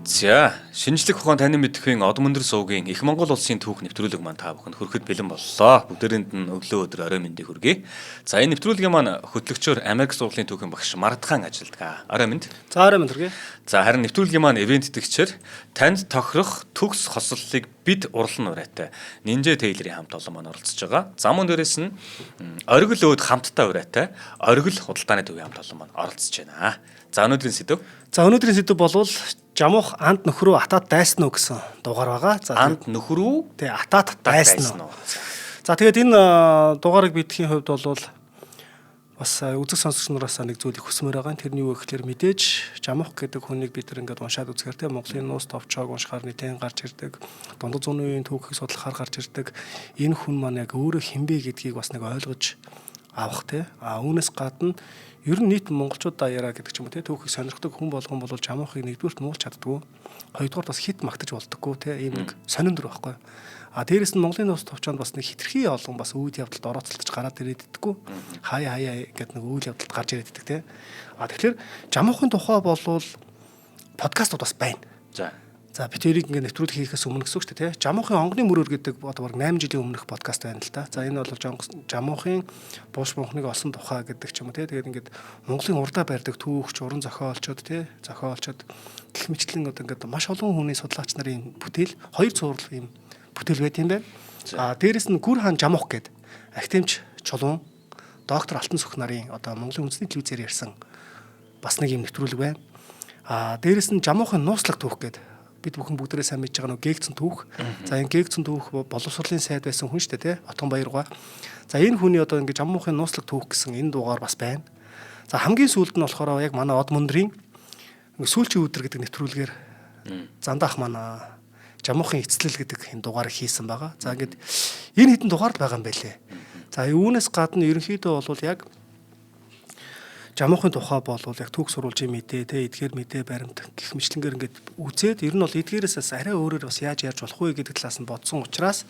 За, шинжлэх ухаан таны мэдхийн Одон Мөндөр суугийн Их Монгол улсын түүх нэвтрүүлэг маань та бүхэнд хүрэхэд бэлэн боллоо. Бүгдээрэнд нь өглөө өдөр орой мэндийг хүргэе. За, энэ нэвтрүүлгийн маань хөтлөгчөөр Америк сургуулийн түүхийн багш Мардхан ажилладаг. Орой мэнд. За, орой мэнд хүргэе. За, харин нэвтрүүлгийн маань ивент тэтгэгчээр танд тохирох төгс хослолыг бид урлан урайтай Нинжэ Тейлерийн хамт олон маань оролцож байгаа. За, мөн дээрээс нь оргил өөд хамттай урайтай оргил худалдааны төвийн хамт олон маань оролцож байна. За, өнөөдрийн сэдэв. За, өнөөдрийн сэдэв болвол жамуух анд нөхрөө атаад дайсан уу гэсэн дугаар байгаа. За, анд нөхрөө тий атаад дайсан уу. За, тэгээд энэ дугаарыг бидэхийн хувьд бол бас үзэг сонсогч нараас нэг зүйлийг хүсмээр байгаа. Тэрний юу гэхээр мэдээж жамуух гэдэг хүнийг бид нар ингээд уншаад үзэхээр тий Монголын нуус товчоог уншихаар нэтен гарч ирдэг. Дундад зууны үеийн түүхийг судлахаар гарч ирдэг. Энэ хүн маань яг өөрөө хинбэ гэдгийг бас нэг ойлгож авах тий. Үүнээс гадна ер нь нийт монголчууд даяараа гэдэг ч юм уу те түүхийг сонирхдаг хүн болгон бол жамуухыг нэгдүгürt нуулж чаддгүй. Хоёрдугаар бас хит магтаж болдоггүй те ийм нэг сонирхол байхгүй. Дээрэс нь Монголын нуус товчоонд бас нэг хитрхи олон бас үйл явдалд орооцолтож гараад ирээд идэггүй. Хаяа гэдэг нэг үйл явдалд гарч ирээд идэг те. Тэгэхээр жамуухын тухай болвол подкастууд бас байна. За бид тэрийг ингээд нэвтрүүлэг хийхээс өмнө гэсэн үг шүү дээ тий. Жамуухын онгоны мөрөөр гэдэг одоо баг 8 жилийн өмнөх подкаст байна л да. За энэ бол жамуухын бууш мөнхнийг олсон тухай гэдэг ч юм уу тий. Тэгээд ингээд Монголын урдаа барьдаг түүхч, уран зохиолчид тий. Зохиолчид гэх мэтлэн одоо ингээд маш олон хүний судлаач нарын бүтээл хоёр цуврал ийм бүтээл байт юм байна. Дээрэс нь Гүр хаан жамуух гэдэг академич чулуун доктор Алтан сүх нарын одоо Монголын үндэсний телевизээр ярьсан бас нэг ийм нэвтрүүлэг байна. Дээрэс нь жамуухын нууцлах түүх гэдэг бид бүхэн бүгдээрээ сайн мэдж байгаа нэг гээгцэн түүх. За энэ гээгцэн түүх боловсролын сайд байсан хүн шүү дээ тий. Отгон Баяргаа. За энэ хүний одоо ингээд жамуухын нууцлаг түүх гэсэн энэ дугаар бас байна. За хамгийн сүүлд нь болохоор яг манай Од Мөндрийн сүүлчийн өдөр гэдэг нэвтрүүлгээр зандаах манай жамуухын эцэслэл гэдэг энэ дугаарыг хийсэн байгаа. За ингээд энэ хэдэн дугаард байгаа юм байлээ. За үүнээс гадна ерөнхийдөө бол яг жамуухын тухай болвол яг түүх сурвалжийн мэдээ те эдгээр мэдээ баримт гэх мэтлэнгээр ингээд үзээд ер нь бол эдгээрээс арай өөрөөр бас яаж ярьж болох вэ гэдэг талаас нь бодсон учраас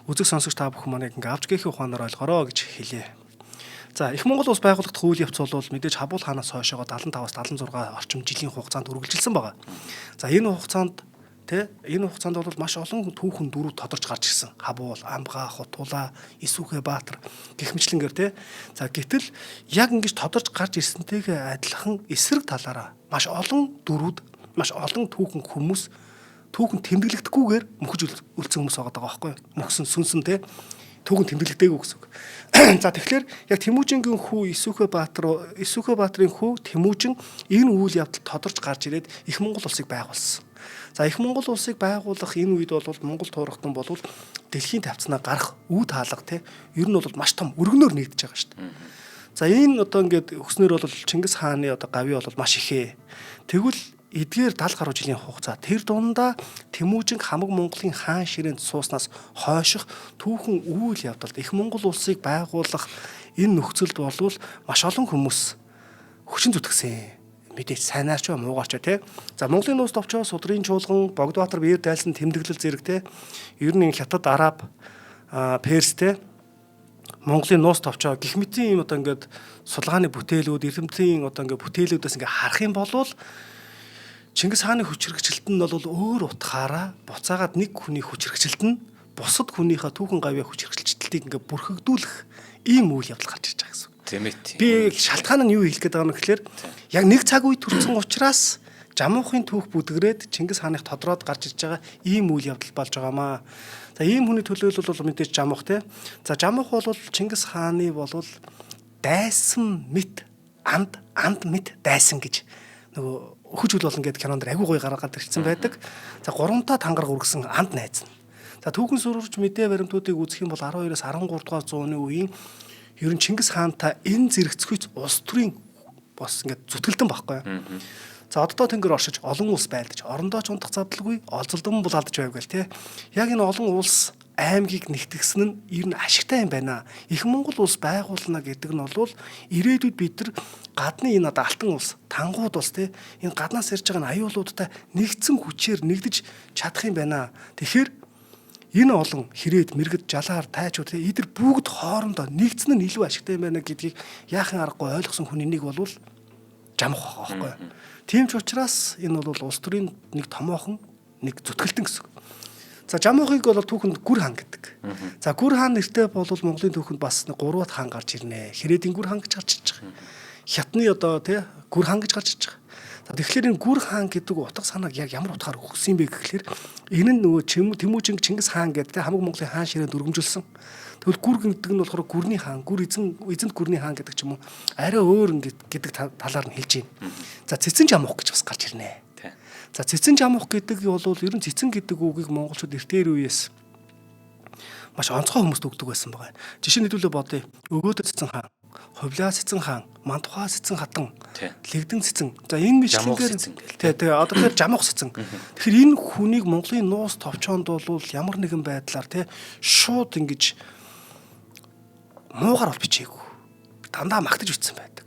үзэг сонсогч та бүхэн маань ингээд авч гээхийн ухаанаар ойлгороо гэж хэлье. За Их Монгол улс байгуулагдах үйл явц бол мэдээж Хабул хаанаас хойшоо 75-аас 76 орчим жилийн хугацаанд үргэлжилсэн байгаа. За энэ хугацаанд бол маш олон түүхэн дөрөв тодорч гарч ирсэн. Хабуул, Амбгаа, Хутула, Исүхэ Баатар гэх мэтлэнгээр те. За гэтэл яг ингэж тодорч гарч ирсэнтэйгээ адилхан эсрэг талаараа маш олон дөрүүд, маш олон түүхэн хүмүүс түүхэн тэмдэглэгдэхгүйгээр мөхөж үлдсэн хүмүүс байгаа байхгүй юу? Мөхсөн сүнсэн те. Түүхэн тэмдэглэгдээгүй гэсэн үг. За тэгэхээр яг Тэмүүжингийн хүү Исүхэ Баатрын хүү Тэмүүжин энэ үйл явдал тодорч гарч ирээд Их Монгол улсыг байгуулсан. За Их Монгол улсыг байгуулах энэ үед бол Монгол туурхтан бол дэлхийн тавцнаа гарах үе таалга те ер нь бол маш том өргөнөөр нэгдэж байгаа шүү дээ. За энэ одоо ингээд өгснөр бол Чингис хааны одоо гавь бол маш ихээ. Тэгвэл эдгээр 70 гаруй жилийн хугацаа тэр дундаа Тэмүүжин хамаг Монголын хаан ширээнд сууснаас хойших түүхэн үйл явдалд Их Монгол улсыг байгуулах энэ нөхцөлд болвол маш олон хүмүүс хүчин зүтгэсэн. Мэдээж сайнаарч ба муугаарч те. За Монголын нуус товчоо судрын чуулган Богдбаатар биер дайлсан тэмдэглэл зэрэг те. Ер нь Хятад, Араб, Перс те. Монголын нуус товчоо гих мэтийн юм одоо ингээд судалгааны бүтээлүүд, эрдэмтлийн одоо ингээд бүтээлүүдээс ингээд харах юм бол Чингис хааны хүч хэрэгжилт нь бол өөр утгаараа буцаагаад нэг хүний хүч хэрэгжилт нь бусад хүнийхээ түүхэн гавьяа хүч хэрэгжилтийг ингээд бүрхэгдүүлэх ийм үйл явдал гарч ирж байгаа гэсэн. Тийм ээ. Би шалтгаан нь юу хэлэх гээд байгаа юм гэхээр яг нэг цаг үед төрсэн учраас жамуухын түүх бүдгрээд Чингис хааны тодроод гарч ирж байгаа ийм үйл явдал болж байгаамаа. За ийм хүний төлөөлөл бол мэдээж жамух те. За жамух бол Чингис хааны бол дайсан мэт анд мэт дайсан гэж нөгөө өхөж үл болон гэдэг кинонд агуу гоё гаргаад ирсэн байдаг. За 3 тангараг үргэсэн анд найз нь. За түүхэн сурвалж мэдээ баримтуудыг үзэх юм бол 12-оос 13 дугаар зууны үеийн ер нь Чингис хаантай энэ зэрэгцгүйц улс төрийн бас ингээд зүтгэлдэн байхгүй юу. За оддоо тэнгэр оршиж олон улс байлдаж орондоо ч унтах задлгүй олзолдон бол алдаж байв гэл те. Яг энэ олон улс аймгийг нэгтгэсэн нь ер нь ашигтай юм байна. Их Монгол улс байгуулна гэдэг нь бол ирээдүйд бид нар гадны энэ одоо алтан улс, тангууд улс те энэ гаднаас ирж байгаа аюулуудтай нэгдсэн хүчээр нэгдэж чадах юм байна. Тэгэхээр энэ олон хэрээд мэрэгд жалаар тайчууд эдгээр бүгд хоорондоо нэгдсэн нь илүү ашигтай юм байна гэдгийг яахын аргагүй ойлгосон хүний нэг бол жамх байгаа байхгүй. Тийм ч учраас энэ бол улс төрийн нэг томоохон нэг зүтгэлтэн гэсэн. За жамхыг бол түүхэнд гүр хаан гэдэг. За гүр хаан нэртэй бол Монголын түүхэнд бас 3-аад хаан гарч ирнэ. Хэрээдийн гүр хаан гэж гарч ирж байгаа. Хятадны одоо тий гүр хаан гэж гарч ирж байгаа. За тэгэхээр энэ гүр хаан гэдэг утга санааг яг ямар утгаар өгсөн бэ гэхлээр энэ нь нөгөө Тэмүүжин Чингис хаан гэдэг тий хамаг Монголын хаан ширээ дүрмжилсэн. Тэгвэл гүр гэдэг нь болохоор гүрний хаан, гүр эзэнт гүрний хаан гэдэг ч юм уу арай өөр гэдэг талаар нь хэлж байна. За цэцэн жамуух гэж бас гарч ирнэ. За цэцэн жамуух гэдэг бол ер нь цэцэн гэдэг үгийг монголчууд эртээр үеэс маш онцгой хүмүүст өгдөг байсан байгаа. Жишээ нь хэдүүлээ бодъё. Өгөөд цэцэн хаан, Хувлаа цэцэн хаан, Мантухай цэцэн хатан, Лэгдэн цэцэн. За энэ мэтлэнгээр тий одоо тэр жамуух цэцэн. Тэгэхээр энэ хүнийг Монголын нуус товчоонд бол ямар нэгэн байдлаар тий шууд ингэж муугаар бол бичээгүй. Дандаа магтаж бичсэн байдаг.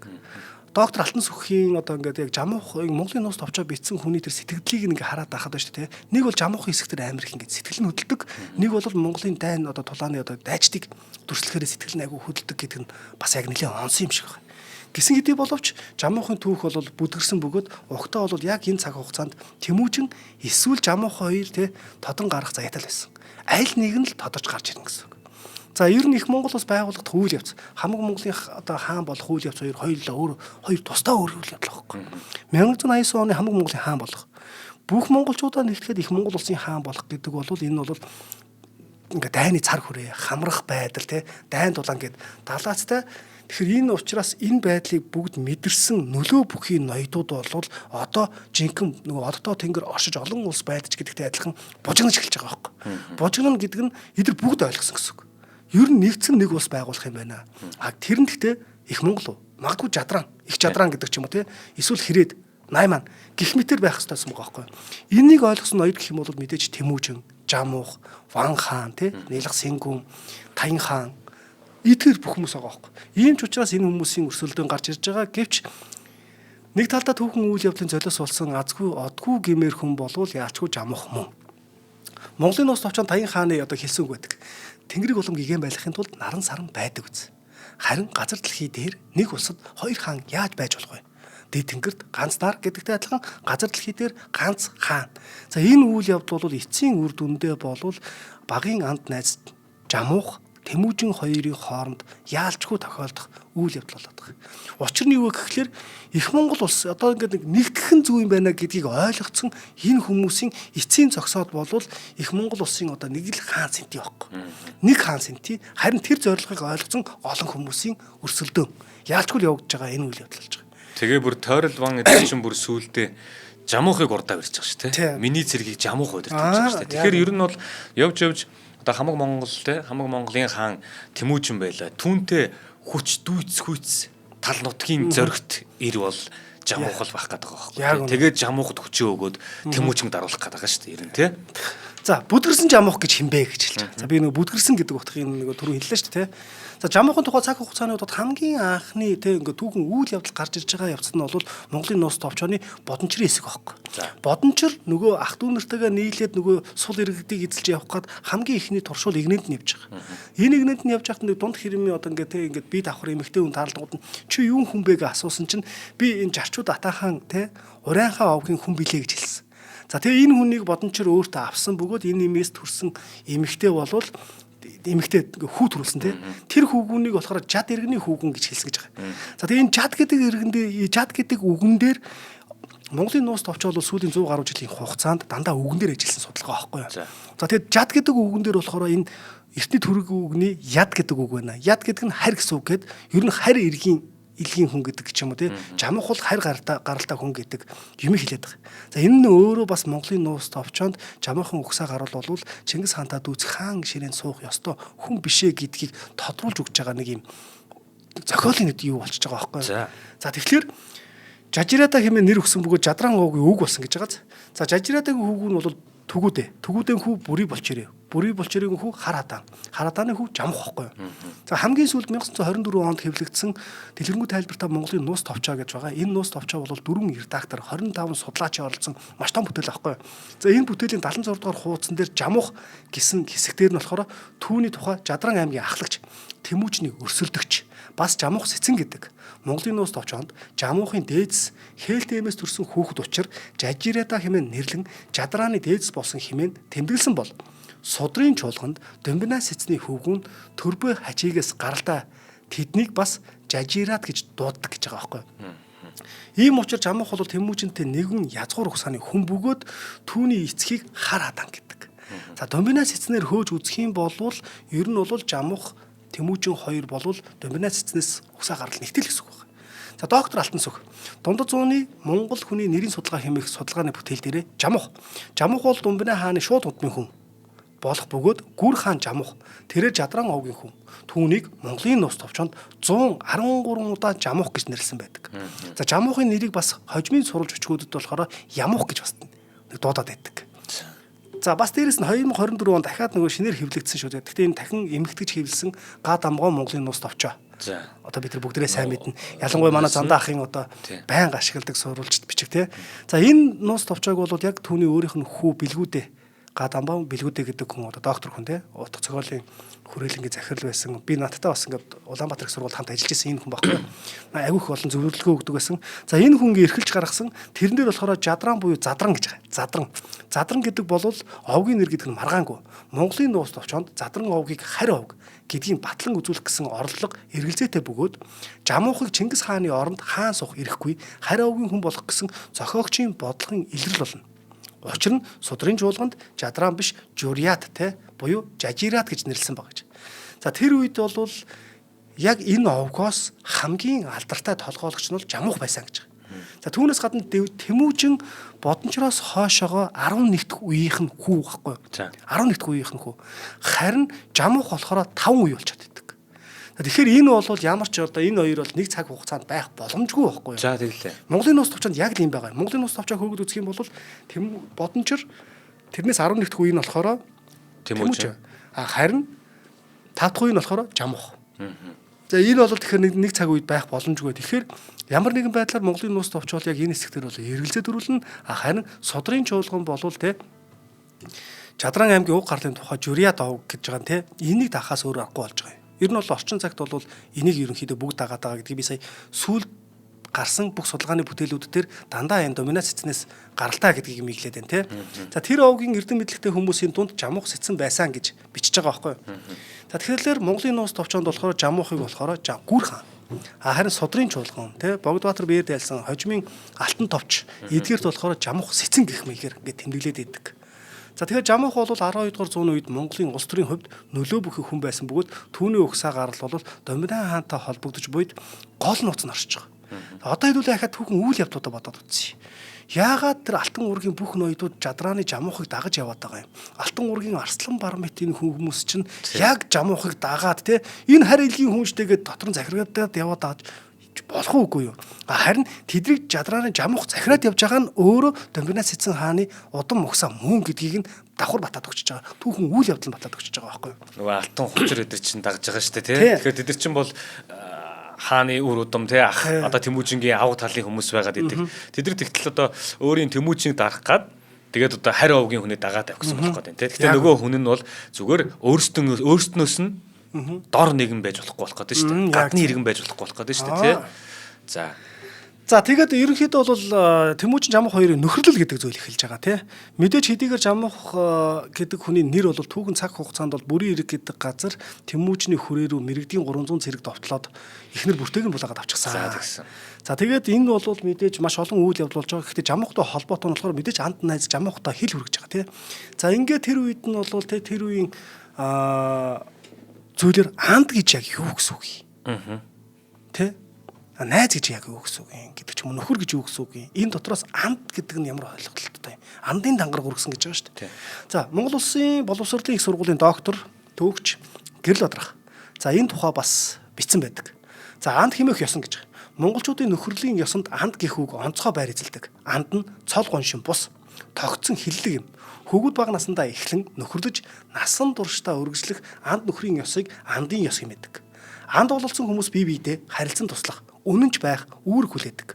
Доктор Алтан сүхийн одоо ингээд яг жамуухыг Монголын нуус товчоо бичсэн хүний тэр сэтгэлдлийг ингээ хараад байхад байна шүү дээ. Нэг бол жамуухын хэсэгтэр амар их ингээ сэтгэл нь хөдөлдөг. Нэг бол Монголын дайн одоо тулааны одоо дайчдыг дүрслэхээр сэтгэл нь айгүй хөдөлдөг гэдэг нь бас яг нэлээд онсон юм шиг байна. Гисэн хэдий боловч жамуухын түүх бол бүдгэрсэн бөгөөд угтаа бол яг энэ цаг хугацаанд Тэмүүжин эсвэл жамуухай хоёр те тодон гарах заяатал байсан. Аль нэг нь л тодорч гарч ирнэ гэсэн. За ер нь их Монгол улс байгууллагад үйл явц. Хамаг Монголын одоо хаан болох үйл явц хоёр тусдаа өөр үйл явдал байхгүй. 1989 оны хамаг Монголын хаан болох. Бүх монголчуудаа нэгтгэхэд их Монгол улсын хаан болох гэдэг бол энэ бол ингээ дайны цар хүрээ, хамрах байдал те дайн дулаан гэд далаацтай. Тэгэхээр энэ учраас энэ байдлыг бүгд мэдэрсэн нөлөө бүхий ноёдууд бол одоо жинхэнэ нөгөө оддоо тэнгэр оршиж олон улс байдж гэдэгтэй адилхан бужигнаж эхэлж байгаа байхгүй. Бужигнана гэдэг нь эдгээр бүгд ойлгосон гэсэн үг. Ер нь нэгдсэн нэг улс байгуулах юм байна. А тэр нь гэхдээ их Монгол уу? Магадгүй Жадран, их Жадран гэдэг ч юм уу те. Эсвэл Хэрээд, Найман гих мэтэр байх хэрэгтэй юм байгаа байхгүй. Энийг ойлгосон ноёд гэх юм бол мэдээж Тэмүүжин, Жамуух, Ван хаан те, Нялх Сэнгүн, Таян хаан эдгээр бүх хүмүүс байгаа байхгүй. Ийм ч учраас энэ хүмүүсийн өрсөлдөөн гарч ирж байгаа. Гэвч нэг талдаа түүхэн үйл явдлын золиос болсон азгүй одгүй гэмээр хүн болвол яачгүй Жамуух мөн. Монголын нуус товчон Таян хааны одоо хэлсэн үг байдаг. Тэнгэрийг улам гигэн байлгахын тулд наран саран байдаг үз. Харин газар дэлхий дээр нэг улсад хоёр хаан яаж байж болох вэ? Дэд тэнгэрт ганц нар гэдэгтэй адилхан газар дэлхий дээр ганц хаан. За энэ үйл явдал бол эцсийн үр дүндээ болвол багийн анд найз Жамуух Тэмүүжин хоёрын хооронд яалчгүй тохиолдох үйл явдал болоод байгаа. Учир нь юу вэ гэхээр их Монгол улс одоо ингээд нэгтгэхэн зүй юм байна гэдгийг ойлгоцсон энэ хүмүүсийн эцсийн зогсоод болвол их Монгол улсын одоо нэг л хаан сэнти байхгүй. Нэг хаан сэнти харин тэр зорилгыг ойлгоцсон олон хүмүүсийн өрсөлдөөн яалчгүй явагдаж байгаа энэ үйл явдал болж байгаа. Тэгээ бүр тойрол ван эдгээр чинь бүр сүулдэ жамуухыг урдаа барьж байгаа шүү дээ. Миний цэргийг жамуух удирдах гэж байгаа шүү дээ. Тэгэхээр ер нь бол явж одоо хамаг Монгол те хамаг Монголын хаан Тэмүүжин байлаа. Түүнтэй хүч дүйц тал нутгийн зоригт ир бол жамуух л байх гэдэг байгаа байхгүй. Тэгээд жамуухад хүчээ өгөөд Тэмүүжин даруулах гэдэг байгаа шүү дээ ер нь те. За бүдгэрсэн жамуух гэж хинбэ гэж хэлж байгаа. За би нөгөө бүдгэрсэн гэдэг утгыг нөгөө түрүү хэллээ шүү дээ те. За жамуухын тухай цаг хугацааны удаад хамгийн анхны те ингээ түүхэн үйл явдал гарч ирж байгаа явцад нь бол Монголын нуус товчооны бодончрын хэсэг байхгүй. Бодончр нөгөө ах дүү нартайгаа нийлээд нөгөө сул иргэдийг эзэлж явах гээд хамгийн ихний туршуул игнэнд нь явж байгаа. Энэ игнэнд нь явж байхад нэг дунд хэрэмийн одоо ингээ те ингээ би давхар эмэгтэй хүн таарлангууд нь чи юу хүн бэ гэж асуусан чинь би энэ жарчууд атаахан те урайхаа овгийн хүн билээ гэж хэлсэн. За тэгээ энэ хүнийг бодончор өөртөө авсан бөгөөд энэ нэмээс төрсэн эмэгтэй болвол эмэгтэй хүү төрүүлсэн тий. Тэр хүүгүүнийг болохоор жад иргэний хүүгүн гэж хэлсэн гэж байгаа. За тэгээ энэ жад гэдэг иргэндээ жад гэдэг үгэн дээр Монголын нуус товчоол бол сүүлийн 100 гаруй жилийн хугацаанд дандаа үгэн дээр ажилласан судалгаа байхгүй юу. За тэгээд жад гэдэг үгэн дээр болохоор энэ эртний төрөг үгний яд гэдэг үг байна. Яд гэдэг нь харь гэсэн үг гээд ер нь харь илгийн хүн гэдэг ч юм уу тий. Жамуух бол харь гаралтай хүн гэдэг юм хэлээд байгаа. За энэ нь өөрөө бас Монголын нуус товчоонд жамуухан угсаа гарвал бол Чингис хаантаа дүүцэх хаан ширээнд суух ёстой хүн бишээ гэдгийг тодруулж өгч байгаа нэг юм зохиолын нэг юу болчихж байгаа байхгүй юу. За тэгэхээр Жажирада хэмээн нэр өгсөн бөгөөд Жадран уугийн үг болсон гэж байгаа. За Жажирадагийн хүүг нь бол Төгүүдэн хүү Бүрий болчирээ. Бүрий болчирийн хүү Харадаан. Харадааны хүү Жамуух байхгүй юу. За хамгийн сүүлд 1924 онд хэвлэгдсэн дэлгэрэнгүй тайлбартаа Монголын нуус товчоо гэж байгаа. Энэ нуус товчоо бол 4 редактор 25 судлаачийн оролцсон маш том бүтээл байхгүй юу. За энэ бүтээлийн 76 дугаар хуудсан дээр Жамуух гэсэн хэсэгтэр нь болохоор түүний тухай Жадран аймгийн ахлагч Тэмүүжний өрсөлдөгч бас Жамуух Сэцэн гэдэг Монголын нууц товчоонд жамуухын дээдс хээлтэмээс төрсэн хүүхэд учир жажирада хэмээн нэрлэн жадрааны дээдс болсон хэмээн тэмдэглэсэн бол судрын чуулганд Домбинас эцний хөвгүүн төрбөө хачигээс гаралтай тэднийг бас жажирад гэж дууддаг гэж байгаа байхгүй. Ийм учраас жамуух бол Тэмүүжинтэй нэгэн язгуур ухсааны хүн бөгөөд түүний эцгийг хар хадан гэдэг. За Домбинас эцнэр хөөж үзэх юм бол ер нь бол жамуух Тэмүүжин хоёр болвол Домбинас эцнээс ухсаа гарал нэгтэл гэсэн үг байна. За доктор Алтан сүх дундад зууны Монгол хүний нэрийн судалгаа хэмээх судалгааны бүтээл дээрээ жамуух бол Домбина хааны шууд удмын хүн болох бөгөөд Гүр хаан жамуух тэрээр жадран овгийн хүн. Түүнийг Монголын нууц товчоонд 113 удаа жамуух гэж нэрлсэн байдаг. За жамуухын нэрийг бас хожимын сурвалж өчгүүдэд болохоор ямуух гэж бас нэг дуудаад байдаг. За бас дээрэс нь 2024 онд дахиад нөгөө шинээр хэвлэгдсэн шүү дээ. Гэхдээ энэ дахин эмгэгдэж хэвлсэн га дамгоо Монголын нууц товчоо. За одоо бид нар бүгдээрээ сайн мэднэ. Ялангуяа манай Зандаа ахын одоо байнга ашигладаг сурвалжт бичиг тий. За энэ нууц товчоог бол яг түүний өөрийнх нь хүү бэлгүүдээ га дамбаа бэлгүүдээ гэдэг хүн одоо доктор хүн тий. Утга цогцолын хүрээлэнгийн захирал байсан. Би надтай бас ингээд Улаанбаатар их сургуульд хамт ажиллаж исэн энэ хүн байхгүй. Агиух олон зөвлөгөө өгдөг байсан. За энэ хүн эрхэлж гаргасан тэрэн дээр болохоор жадран буюу задран гэж байгаа. Задран гэдэг бол овгийн нэр гэдэг нь маргаангүй. Монголын нууц товчоонд задран овгийг харь овг гэдгийг батлан үзүүлэх гэсэн орлого эргэлзээтэй бөгөөд жамуухыг Чингис хааны оронд хаан суух ирэхгүй харь овгийн хүн болох гэсэн зохиогчийн бодлогын илрэл болно. Учир нь судрын чуулганд жадран биш журиат те буюу жажират гэж нэрлсэн баг гэж. За тэр үед бол яг энэ овгоос хамгийн алдартай толгойлогч нь бол жамуух байсан гэж. За түүнээс гадна Тэмүүжин бодончроос хойшоогоо 11 дахь үеийнх нь хүү байхгүй юу? 11 дахь үеийнх нь хүү. Харин жамуух болохоор 5 үе болчиход байдаг. Тэгэхээр энэ бол ямар ч одоо энэ хоёр бол нэг цаг хугацаанд байх боломжгүй байхгүй юу? За тэгэлээ. Монголын нууц товчоонд яг л юм байгаа. Монголын нууц товчоо хөргөд үзэх юм бол бодончор тэрнээс 11 дахь үе нь болохоор Тэмүүжин. Харин 5 дахь үе нь болохоор жамуух. За энэ бол тэгэхээр нэг цаг үед байх боломжгүй. Тэгэхээр ямар нэгэн байдлаар Монголын нууц товчоол яг энэ хэсгээр бол эргэлзээ дөрвөлнө. Харин судрын чуулган болвол те Жадран аймгийн уг гарлын тухай журиад овг гэж байгаа нь те энийг дахаас өөр аргагүй болж байгаа юм. Ер нь бол орчин цагт бол энийг ерөнхийдөө бүгд дагаад байгаа гэдгийг би сая сүүл гарсан бүх судалгааны бүтээлүүд дээр дандаа энэ Домбинас эцнээс гаралтай гэдгийг мэглээд байна те. За тэр овгийн эрдэм мэдлэгтэй хүмүүсийн дунд жамуух сэцэн байсан гэж бичиж байгаа байхгүй юу. За тэгэхээр Монголын нууц товчоонд болохоор жамуухыг болохоор Гүр хаан. Харин судрын чуулган те Богдбаатар биед ялсан хожимын алтан товч эдгээрт болохоор жамуух сэцэн гэх мэгээр ингээд тэмдэглээд идэг. За тэгэхээр жамуух бол 12 дугаар зууны үед Монголын улс төрийн хувьд нөлөө бүхий хүн байсан бөгөөд түүний угсаа гарал бол Домбина хаантай холбогдож буйд гол нууц нь оршиж байгаа. Одоо хэдүүлээ ахаад түүхэн үйл явдлуудаа бодоод үзье. Яагаад тэр алтан уургийн бүх ноёдууд жадрааны жамуухыг дагаж яваад байгаа юм? Алтан уургийн Арслан Бармитийн хүмүүс чинь яг жамуухыг дагаад те энэ харь илгийн хүнштэйгээд дотор нь захиргаадад яваад байгаа болох уугүй юу? Харин тэдрийг жадрааны жамуух захираад явж байгаа нь өөрөө Домбинас эцэн хааны удам угсаа мөн гэдгийг нь давхар батаад өгчөж байгаа. Түүхэн үйл явдал нь батаад өгчөж байгаа байхгүй юу? Нөгөө алтан хувцар эдэр чинь дагж байгаа шүү дээ тий. Тэгэхээр тэд нар чинь бол хааны үр удам тий ах одоо Тэмүүжингийн авга талын хүмүүс байгаад идэг. Тэд нар тэгтэл одоо өөрийн Тэмүүжинг дарах гад тэгээд одоо харь овгийн хүнээ дагаад авах гэсэн болох гэдэг тий. Гэхдээ нөгөө хүн нь бол зүгээр өөрснөөс нь дор нэгэн байж болохгүй болох гэдэг шүү дээ. Гадны иргэн байж болохгүй болох гэдэг шүү дээ тий. За тэгээд ерөнхийдөө бол Тэмүүжин жамуух хоёрын нөхөрлөл гэдэг зүйл эхэлж байгаа тий. Мэдээж хэдийгээр жамуух гэдэг хүний нэр бол түүхэн цаг хугацаанд бол бүрийн ирэг гэдэг газар Тэмүүжний хүрээ рүү мэрэгдийн 300 цэрэг довтлоод эхнэр бүртэйг нь булаагаад авчихсан. За тэгээд энэ бол мэдээж маш олон үйл явдал болж байгаа. Гэхдээ жамуухтай холбоотой нь болохоор мэдээж анд найз жамуухтай хил хүргэж байгаа тий. За ингээд тэр үед нь бол тэр үеийн зүйлэр анд гэж яг юу гэсэн үг юм? Тэ? Найз гэж яг юу гэсэн үг юм гэдэг ч юм уу нөхөр гэж юу гэсэн үг юм. Энэ дотроос анд гэдэг нь ямар ойлголттой юм? Андын дангараг хүргэсэн гэж байгаа шүү дээ. За Монгол Улсын боловсролын их сургуулийн доктор төвөгч Гэрэл Бадрах. За энэ тухай бас бичсэн байдаг. За анд хэмээх ёсон гэж. Монголчуудын нөхөрлийн ёсонд анд гэх үг онцгой байр эзэлдэг. Анд нь цол гоншин бус тогтсон хиллэг юм. Хөвгүүд бага насандаа эхлэн нөхөрлөж насан туршдаа үргэлжлэх анд нөхрийн ёсыг андын ёс хэмээдэг. Анд бололцсон хүмүүс бие биедээ харилцан туслах, үнэнч байх, үүрэг хүлээдэг.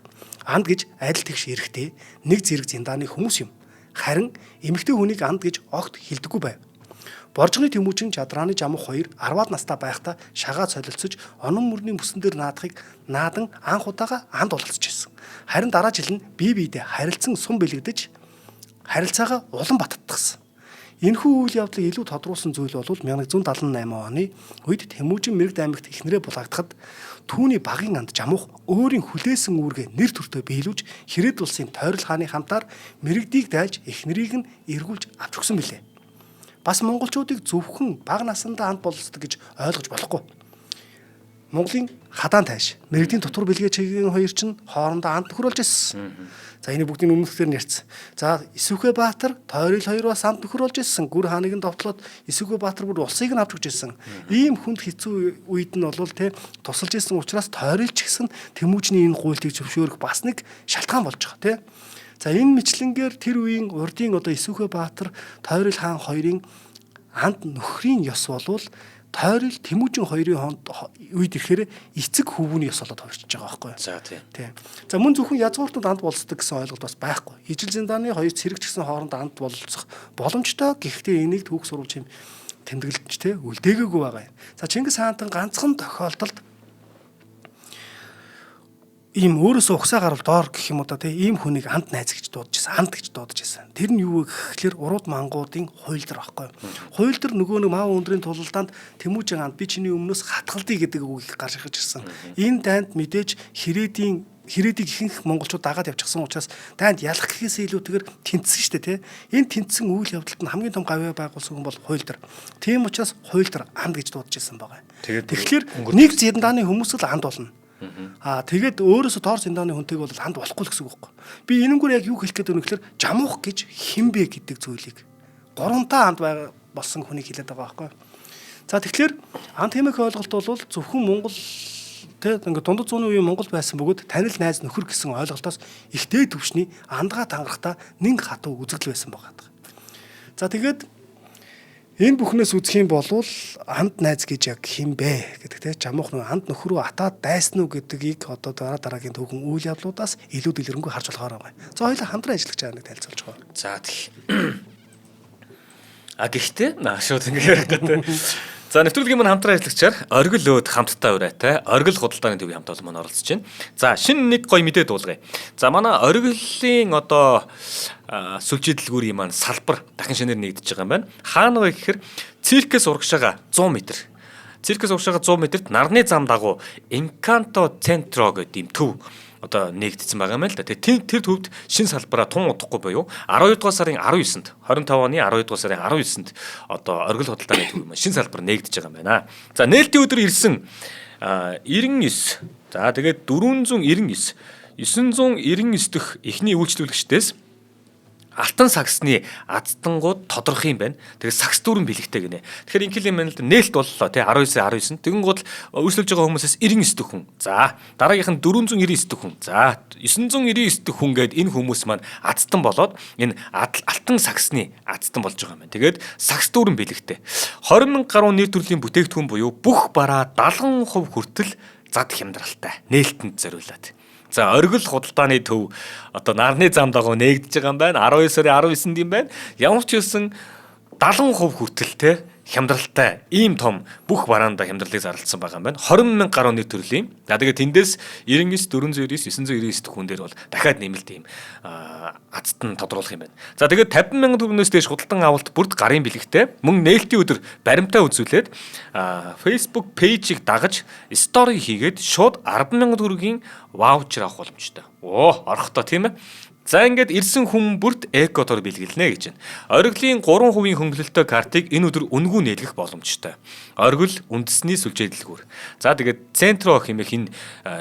Анд гэж адил тэгш эрэхтэй нэг зэрэг зиндааны хүмүүс юм. Харин эмэгтэй хүнийг анд гэж огт хэлдэггүй байв. Боржгоны Тэмүүжин Чадрааны Жамух 2 10-аад настай байхдаа шагаа солилцож онон мөрний мөсөн дээр наадахыг наадан анх удаага анд бололцож байсан. Харин дараа жил нь бие биедээ харилцан сум бэлэгдэж харилцаагаа улам баттгсан. Энэхүү үйл явдлыг илүү тодруулсан зүйл бол 1178 оны үед Тэмүүжин Мэрэгд аймагт эхнэрээ булаагдахад түүний багийн анд Жамух өөрийн хүлээсэн үүргээ нэр төртөө биелүүлж Хэрээд улсын Тойрол хааны хамтаар Мэрэгдийг дайж эхнэрийг нь эргүүлж авч өгсөн билээ. Бас монголчуудыг зөвхөн бага насндаа анд бололцдог гэж ойлгож болохгүй. Монголын хадаан тайш, Мэрэгдийн дотор бэлгээ чигийн хоёр чинь хоорондоо анд нөхөр болж ирсэн. За энэ бүгдийн өмнөхдөр нь ярьсан. За Исүхэ Баатар, Тойрол 2 бас анд нөхөр болж ирсэн. Гүр хааныг нь довтлоод Исүхэ Баатар бүр улсыг нь авч өгч ирсэн. Ийм хүнд хэцүү үед нь бол тусалж ирсэн учраас Тойрол ч гэсэн Тэмүүжний энэ гуйлтыг зөвшөөрөх бас нэг шалтгаан болж байгаа, За энэ мэтлэнгээр тэр үеийн урдын Исүхэ Баатар, Тойрол хаан хоёрын анд нөхрийн ёс болвол Тойрол Тэмүүжин хоёрын хонд үед ирэхээр эцэг хөвгүүний ёс болоод хувирчиж байгаа байхгүй юу? За тийм. За мөн зөвхөн язгууртууд анд болцдог гэсэн ойлголт бас байхгүй. Ижил зиндааны хоёр цэрэгч гэсэн хооронд анд бололцох боломжтой. Гэхдээ энийг түүх сурвалж юм тэмдэглэж үлдээгээгүй байгаа юм. За Чингис хаантан ганцхан тохиолдолд ийм өөрөөсөө угсаа гарвал доор гэх юм уу ийм хүнийг анд найз гэж дуудажсэн, анд гэж дуудажсэн. Тэр нь юу вэ гэхлээр урууд мангуудын хуйлдар байхгүй. Хуйлдар нөгөө нэг Мав өндрийн тулалдаанд Тэмүүжин анд би чиний өмнөөс хатгалдъя гэдэг үгийг гаргаж ирсэн. Энэ дайнд мэдээж Хэрээдийг ихэнх монголчууд дагаад явчихсан учраас дайнд ялах гэхээс илүүтэйгээр тэнцсэн шүү дээ Энэ тэнцсэн үйл явдалд нь хамгийн том гавьяа байгуулсан хүн бол хуйлдар. Тийм учраас хуйлдар анд гэж дуудаж ирсэн байгаа. Тэгэхээр нэг зиндааны хүмүүс л анд болно. Тэгээд өөрөөсөө доор зиндааны хүнтэйг бол ханд болохгүй л гэсэн үг байхгүй. Би энэнгүүр яг юу хэлэх гээд байна гэхээр Жамух гэж хинбэ гэдэг зүйлийг гуравтаа анд болсон хүнийг хэлээд байгаа байхгүй. За тэгэхээр анд хэмээх ойлголт бол зөвхөн Монгол ингээд дундад зууны үеийн Монгол байсан бөгөөд танил найз нөхөр гэсэн ойлголтоос ихтэй төвшний андгаа тангарахта нэг хатуу үзэгдэл байсан байгаа. За тэгээд энэ бүхнээс үзэх юм бол анд найз гэж яг хинбэ гэдэг Жамух анд нөхрөө атаад дайсан уу гэдгийг дараагийн түүхэн үйл явдлуудаас илүү дэлгэрэнгүй харж болохоор байгаа. За хоёулаа хамтран ажиллаж байгаа нэг танилцуулж байгаа. За гэхдээ шууд ингэ яриад За нэвтрүүлгийн маань хамтран ажиллагчаар оргил өөд хамттай урайтай оргил худалдааны төвийн хамт олон маань оролцож байна. За шинэ нэг гоё мэдээ дуулгая. За манай оргилын сүлжээдэлгүүрийн маань салбар дахин шинээр нэгдэж байгаа юм байна. Хаана вэ гэхээр циркэс урагшаага 100 м. Циркэс урагшаага 100 м-т нарны зам дагуу Инканто Центро гэдэг юм төв нэгдсэн байгаа юм л да. Тэр төвд шин салбараа тун удахгүй буюу 12 дугаар сарын 19-нд 25 оны 12 дугаар сарын 19-нд оргил худалдааны төв шин салбар нэгдэж байгаа юм байна. За нээлтийн өдөр ирсэн 99. За тэгээд 499 999 дэх эхний үйлчлүүлэгчдээс Алтан саксны аздангууд тодорхой юм байна. Тэгээд сакс дүүрэн бэлэгтэй гинэ. Тэгэхээр инкил юм л нээлт боллоо тий 19 19. Тэгэн гол үйлчлүүлж байгаа хүмүүсээс 99 дэх хүн. За дараагийнх нь 499 дэх хүн. За 999 дэх хүн гээд энэ хүмүүс маань аздтан болоод энэ алтан саксны аздтан болж байгаа юм байна. Тэгээд сакс дүүрэн бэлэгтэй. 20,000 гаруй нэр төрлийн бүтээгдэхүүн буюу бүх бараа 70% хүртэл зад хямдралтай. Нээлтэнд зориулаад. За оргил худалдааны төв нарны зам дагуу нэгдэж байгаа юм байна. 12 сарын 19-нд юм байна. Ямар ч хэлсэн 70% хүртэл хямдралтай ийм том бүх бараанда хямдралыг зарласан байгаа юм байна. 20,000 гаруй нэр төрлийн. За тэгээд тэндээс 99 499 999 дэх хүн дээр бол дахиад нэмэлт ийм азт нь тодруулах юм байна. За тэгээд 50,000 төгрөгнөөс дээш худалдан авалт бүрд гарын бэлэгтэй мөн нээлтийн өдөр баримтаа үзүүлээд Facebook пэйжийг дагаж стори хийгээд шууд 10,000 төгрөгийн ваучер авах боломжтой. Орохтой тийм ээ. За ингээд ирсэн хүн бүрт экотор бэлгэлнэ гэж байна. Оргилын 3% хөнгөлөлтөй картыг энэ өдөр үнгүй нээлгэх боломжтой. Оргил үндэсний сүлжээдэлгүүр. За тэгээд Центро хэмээх энэ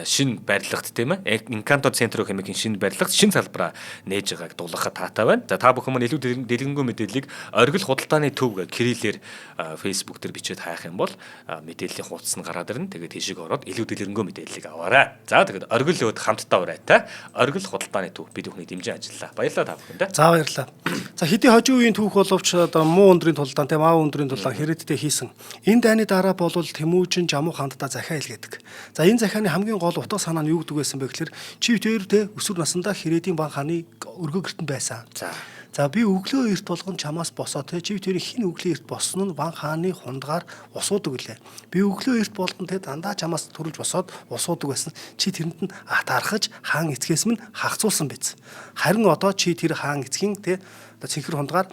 шинэ барилгад тийм ээ. Инканто Центро хэмээх энэ шинэ барилгад шинэ салбараа нээж байгааг дуулгахад таатай байна. За та бүхэн маань илүү дэлгэнгүй мэдээллийг оргил худалдааны төв гэх кириллээр Facebook дээр бичээд хайх юм бол мэдээллийн хуудас нь гараад ирнэ. Тэгээд тийшээ ороод илүү дэлгэнгүй мэдээллийг аваарай. За тэгээд оргил өөд хамтдаа урайтай оргил худалдааны төв бид бүхний дэмжин ажиллаа. Баярлалаа та бүхэнд. За баярлалаа. За хэдий хожим үеийн түүх боловч муу өндрийн тулдаан тийм Мав өндрийн тулдаан Хэрээдтэй хийсэн. Энэ дайны дараа бол Тэмүүжин Жамух ханддаа захиа илгээдэг. За энэ захианы хамгийн гол утга санаа нь юу гэдэг байсан бэ гэхээр чи тэр өсвөр насндаа Хэрээдийн баг хааны өргөө гертэн байсан. За би өглөө эрт болгон чамаас босоо те чи тэр хин өглөө эрт болсон нь Ван хааны хундгаар усуудаг үлээ. Би өглөө эрт болгон те дандаа чамаас төрүүлж босоод усуудаг байсан. Чи тэрэнд нь атаархаж хаан эцгээс минь хагцуулсан биз. Харин одоо чи тэр хаан эцгийн те одоо цэнхэр хундгаар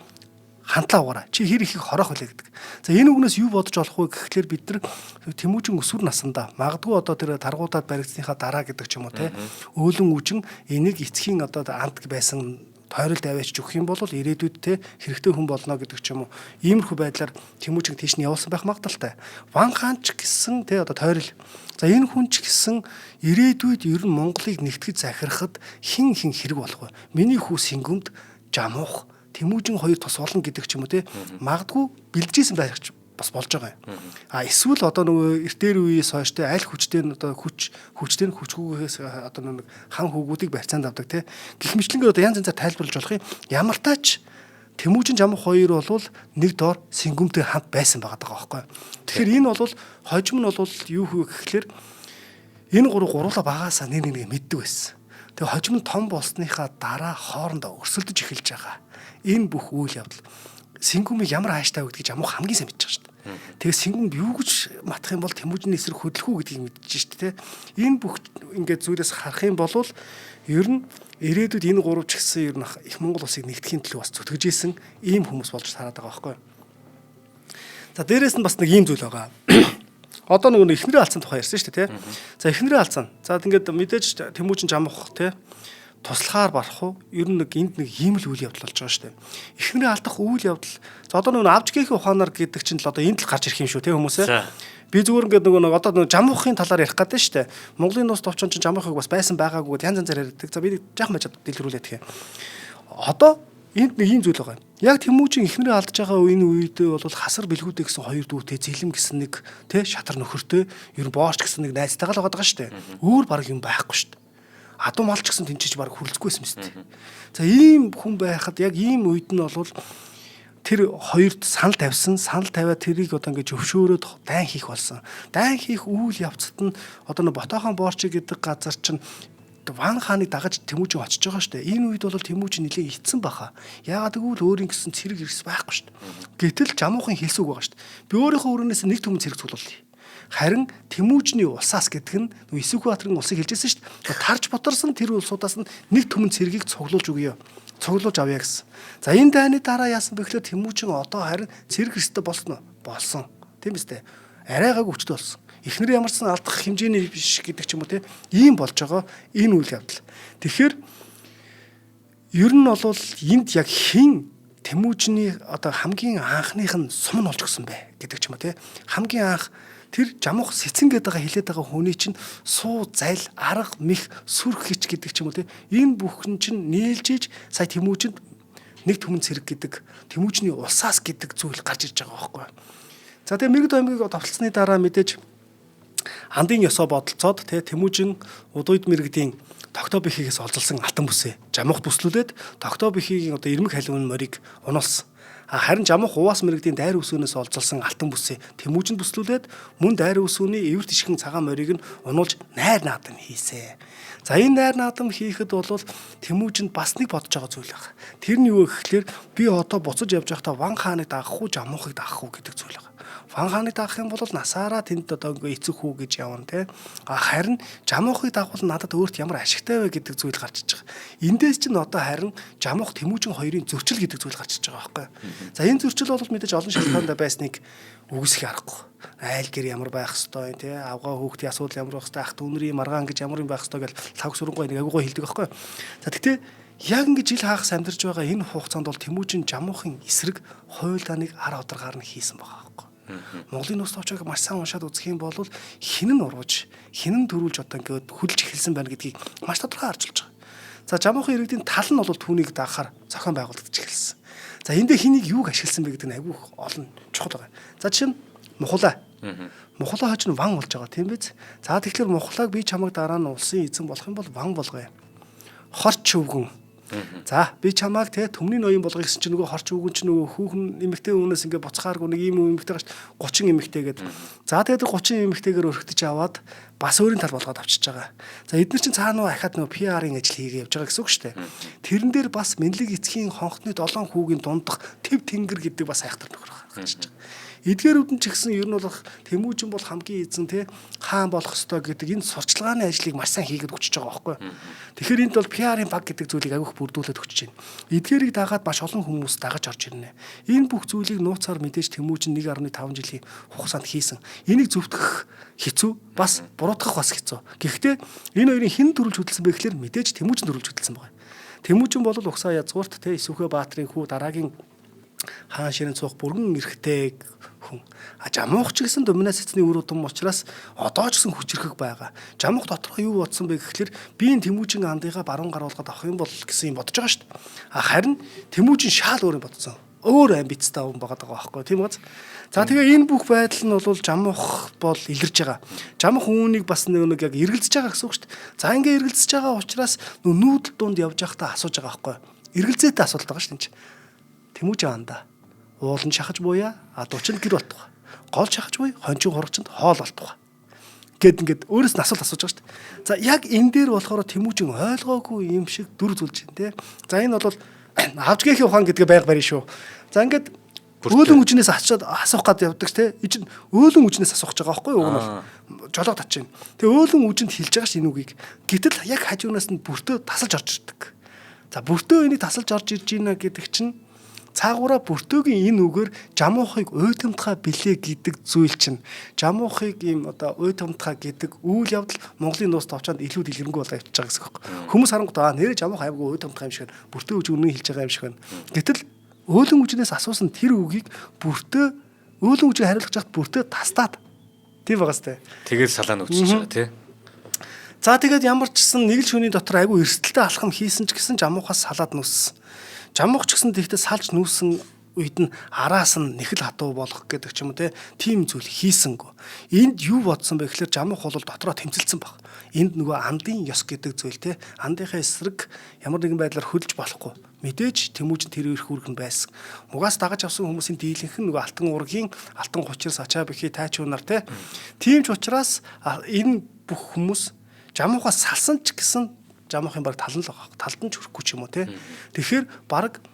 хантлаа угаараа. Чи хэр ихийг хорох вэ гэдэг. За энэ үгнээс юу бодож олох вэ гэхлээр бид нар Тэмүүжин өсвөр насандаа магадгүй одоо тэр таргуудад баригдсныхаа дараа гэдэг ч юм уу те өөлөн үжин энийг эцгийн одоо амт байсан тойролд аваач өгөх юм бол ирээдүйд те хэрэгтэй хүн болно гэдэг ч юм уу. Иймэрхүү байдлаар Тэмүүжин тийш нь явуулсан байх магадaltaй. Ван хаан ч гэсэн те одоо тойрол. За энэ хүн ч гэсэн ирээдүйд ер нь Монголыг нэгтгэж захирахад хин хэрэг болох вэ? Миний хүү Сэнгүмд Жамуух Тэмүүжин хоёр тус болно гэдэг ч юм уу те магадгүй бэлдэжсэн байх бас болж байгаа юм. А эсвэл одоо нөгөө эртээр үеэс хойш те аль хүчтэй одоо хүчтэй хүчгүйгээс одоо нэг хан хүүгүүдийг барьцаанд авдаг те гэх мэтлэнгээр одоо янз янзаар тайлбарлаж болох юм. Ямар тач Тэмүүжин Жамуух хоёр бол нэг доор Сэнгүмтэй хамт байсан байгаа байхгүй. Тэгэхээр энэ бол хожим нь бол юу хөө гэхлээр энэ гурлаа багаасаа нэг мэддэг байсан. Тэгээ хожим нь том болсныхаа дараа хоорондоо өрсөлдөж эхэлж байгаа. Энэ бүх үйл явдал Сэнгүмийг ямар хааштай өгдгийг Жамуух хамгийн сайн мэдж байгаа шүү дээ. Тэгээ Сэнгүмд юу гэж матах юм бол Тэмүүжиний эсрэг хөдлөх үү гэдгийг мэдчихэж шүү дээ. Энэ бүх ингээд зүйлээс харах юм бол ер нь ирээдүйд энэ гурав ч гэсэн ер нь их Монгол улсыг нэгтгэхийн төлөө бас зүтгэж исэн ийм хүмүүс болж тараад байгаа байхгүй. За дээрэс нь бас нэг ийм зүйл байгаа. Одоо нөгөө эхнэрээ алдсан тухай ярьсан шүү дээ, тий. За эхнэрээ алдсан. За ингээд мэдээж Тэмүүжин Жамуух тий туслахаар барах уу? Ер нь энд нэг ийм л үйл явдал болж байгаа шүү дээ. Эхнэрээ алдах үйл явдал. За одоо нөгөө авч гээхийн ухаанаар гэдэг чинь л одоо энд л гарч ирэх юм шүү тий хүмүүсээ. Би зүгээр ингээд нөгөө одоо нөгөө Жамуухын талаар ярих гэдэг шүү дээ. Монголын нус товчон чинь Жамуухыг бас байсан байгаагүй янз янзаар ярьдаг. За би жаахан байж дэлгэрүүлээд тхээ. Одоо энд нэг ийм зүйл байгаа. Яг Тэмүүжин эхнэрээ алдж байгаа энэ үед бол хасар бэлгүүдээ гэсэн хоёр дүүтэй зэлэм гэсэн нэг тий шатар нөхөртэй ер нь боорч гэсэн нэг найзтайгаа л байгаа шүү дээ. Өөр баг юм байхгүй шүү дээ. Адуу мал ч гэсэн тэнцэж баг хүрлцэхгүйсэн мэт. За ийм хүн байхад яг ийм үед нь бол тэр хоёрт санал тавьсан, санал тавиад тэрийг одоо ингэж өвшөөрөөд дайн хийх болсон. Дайн хийх үйл явцад нь одоо нэг Ботохон боорч гэдэг газар чинь Ван хааныг дагаж Тэмүүжин очиж байгаа шүү дээ. Энэ үед бол Тэмүүжин нэлээд ицсэн баха. Яагаад гэвэл өөрийн гэсэн цэрэг ирс байхгүй шүү дээ. Гэтэл Жамуухын хэлсүүг байгаа шүү дээ. Би өөрийнхөө өрөөнөөс нэг түмэн цэрэг цуглуулъя. Харин Тэмүүжний улсаас гэдэг нь Эсүхбаатарын улсыг хэлжсэн шүү дээ. Тарж боторсон тэр улсуудаас нь нэг түмэн цэргийг цуглуулж өгье. Цуглуулж авъя гэсэн. За энэ дайны дараа яасан бэ гэхээр Тэмүүжин одоо харин цэрэг эрстэй болсон. Тийм үстэй. Арайгааг өвчтөй болсон. Эхнэр ямарсан алдах хэмжээний биш гэдэг ч юм уу те. Ийм болж байгаа энэ үйл явдал. Тэгэхээр ер нь бол энд яг хэн Тэмүүжний одоо хамгийн анхных нь сум нь болж гисэн бэ гэдэг ч юм уу те. Хамгийн анх тэр Жамуух Сэцэн гэдэг хэлээд байгаа хүний чинь суу зайл арга мэх сүрх хич гэдэг ч юм уу те. Энэ бүхэн чинь нээлжиж сая Тэмүүжинд нэг түмэн цэрэг гэдэг Тэмүүжний улсаас гэдэг зүйл гарч ирж байгаа байхгүй. За тэгээ Мэргэд аймгийг товтлцсны дараа мэдээж Андын ёсоо бодолцоод Тэмүүжин Удуйд мэргэдийн Тогтоо бихигээс олзолсон алтан бүсээ Жамуухт бүслүүлээд Тогтоо бихигийн одоо ирмэг халиун морийг унуулсан. Харин Жамуух Уваас мэргэдийн дайр үсүүнээс олзолсон алтан бүсээ Тэмүүжинд бүслүүлээд мөн дайр үсүүний эвэр тишгэн цагаан морийг нь унуулж найр наадам хийсэ. За энэ найр наадам хийхэд бол Тэмүүжинд бас нэг бодож байгаа зүйл байна. Тэр нь юу гэхээр би одоо буцаж явж байхдаа Ван хааныг дагах уу Жамуухыг дагах уу гэдэг зүйл байна. Ван хааныг дагах юм бол насаараа тэнд одоо эцэг хүү гэж явна те. Харин Жамуухыг дагвал надад өөрт ямар ашигтай вэ гэдэг зүйл гарч иж байгаа. Эндээс чинь одоо харин Жамуух Тэмүүжин хоёрын зөрчил гэдэг зүйл гарч иж байгаа байхгүй. За энэ зөрчил бол мэдээж олон шалтгаанд байсныг үгүйсэх аргагүй. Айл гэр ямар байх ёстой те. Авгаа хүүхдийн асуудал ямар байх ёстой, ах дүүнэрийн маргаан гэж ямар юм байх ёстой гэж лав сүрэнгой нэг агуугаа хэлдэг байхгүй. За тэгтээ яг ингэ жил хагас амьдарч байгаа энэ хугацаанд бол Тэмүүжин Жамуухын эсрэг хуйлааныг ар одргаар нь хийсэн байгаа байхгүй. Монголын нус товчоог маш сайн уншаад үзэх юм бол хинэн урууж, хинэн төрүүлж одоо ингээд хүлж эхэлсэн байна гэдгийг маш тодорхой харж болж байгаа. За Жамуухын иргэдийн тал нь бол түүнийг даахаар зохион байгуулагдаж эхэлсэн. За эндээ хэнийг юуг ашигласан бэ гэдэг нь айгүй олон чухал байгаа. За жишээ нь Мухалаа. Мухалаа хойч нь Ван болж байгаа тийм биз? За тэгэхээр Мухалааг би чамайг дараа нь улсын эзэн болох юм бол Ван болгоё. Хорч өвгөн За би чамааг те төмний ноён болгоё гэсэн чинь нөгөө хорч өвгөн чинь нөгөө хүүхэн эмэгтэй хүнээс ингээ буцахааргүй нэг ийм эмэгтэй гаш 30 эмэгтэй гээд. За тэгээд 30 эмэгтэйгээр өргөтөж аваад бас өөрийн тал болгоод авчиж байгаа. За эдгээр чинь цаана нөгөө ахаад нөгөө PR-ын ажил хийгээ явж байгаа гэсэн үг шүү дээ. Тэрэн дээр бас Мэнлэг эцгийн хонхны 7 хүүгийн дундах Тэв Тэнгэр гэдэг бас айхтар нөхөр байгаа гэж байна. Эдгээрүүд нь ч гэсэн ер нь бол Тэмүүжин бол хамгийн эзэн те хаан болох ёстой гэдэг энэ сурчлагын ажлыг маш сайн хийгээд өчөж байгаа байхгүй. Тэгэхээр энд бол PR-ын баг гэдэг зүйлийг агиох бүрдүүлээд өчөж байна. Эдгээрийг дагаад маш олон хүмүүс дагаж орж ирнэ. Энэ бүх зүйлийг нууцаар мэдээж Тэмүүжин 1.5 жилийн хугацаанд хийсэн. Энийг зөвтгөх хэцүү, бас буруутгах бас хэцүү. Гэхдээ энэ хоёрын хэн төрүүлж хөдөлсөн бэ гэхээр мэдээж Тэмүүжин төрүүлж хөдөлсөн байгаа. Тэмүүжин бол угсаа язгуурт те Исүхэ Баатрин хүү дараагийн хаан ширэн цуух бүргэн эрхтэй хүн. Жамуух ч гэсэн доминанс эцний үр удам учраас одоо ч гэсэн хүчрэх байгаа. Жамуух доторх юу бодсон бэ гэхэлэр би энэ Тэмүүжин андыгаа баруун гаруулгаад авах юм бол гэсэн юм бодож байгаа шүү дээ. Харин Тэмүүжин шал өөр юм бодсон. Өөр амбицтай хүн байгаа байхгүй тийм үү? За тэгээ энэ бүх байдал нь бол жамуух бол илэрж байгаа. Жамуух үүнийг бас нэг яг эргэлзэж байгаа гэсэн үг шүү дээ. За ингээ эргэлзэж байгаа учраас нүүдэл дунд явж байхдаа асууж байгаа байхгүй. Эргэлзээтэй асуулт байгаа шүү дээ. Тэмүүжин андаа уулан шахаж буяа дуучинд гэр болтугай. Гол шахаж буй хончин хурагчинд хоол болтугай. Гэт ингээд өөрөөс нь асуулт асууж байгаа шүү дээ. За яг энэ дээр болохоор Тэмүүжин ойлгоогүй юм шиг дүр зүйлж байна те. За энэ бол авчгээхийн ухаан гэдгээ байг барина шүү. За ингээд өөлөн үжнээс асуух гад явдаг те. Энэ чинь өөлөн үжнээс асуух гэж байгаа байхгүй юу? Уг нь бол жолоо татж байна. Тэгээ өөлөн үжинд хилж байгаа ш энэ үгийг. Гэтэл яг хажуунаас нь бүртөө тасалж орж ирдэг. За бүртөө энийг тасалж орж ирж байна гэдэг чинь цаагаараа бүртөөгийн энэ үгээр жамуухыг уйтамтгай билээ гэдэг зүйл чинь жамуухыг ийм одоо уйтамтгай гэдэг үйл явдал Монголын нуус товчонд илүү дэлгэрэнгүй болоо явчихж байгаа гэсэн үг. Хүмүүс харангуйдаа нэрээ жамуухай аймаг уйтамтгай юм шиг байна. Бүртөө үж үнэн хэлж байгаа юм шиг байна. Гэтэл өөлөн үжнээс асуусан тэр үгийг бүртөө өөлөн үжийг хариулж хахад бүртөө тастаад тийм байгаа сте. Тэгээд салаа нүгчж байгаа тий. За тэгээд ямар ч гэсэн нэг л шөнийн дотор айгүй эрсдэлтэй алхам хийсэн ч гэсэн жамуухаас салаад нүссэн. Жамуух ч гэсэн тэгтээ салж нүүсэн үед нь араас нь нэхэл хатуу болох гэдэг ч юм уу тийм зүйл хийсэнгүү. Энд юу бодсон бэ гэхээр жамуух бол дотроо тэмцэлсэн баг. Энд нөгөө андын ёс гэдэг зүйл андынхаа эсрэг ямар нэгэн байдлаар хөлж болохгүй. Мэдээж Тэмүүжин тэр их үүргэн байсан. Угаас дагаж авсан хүмүүсийн дийлэнх нь нөгөө алтан ургийн алтан гучир сачаа бихи тайчуунаар тийм ч учраас энэ бүх хүмүүс жамуухаас салсан ч гэсэн жамуухын баг талан л байгаа. Талд нь ч хүрэхгүй ч юм уу Тэгэхээр баг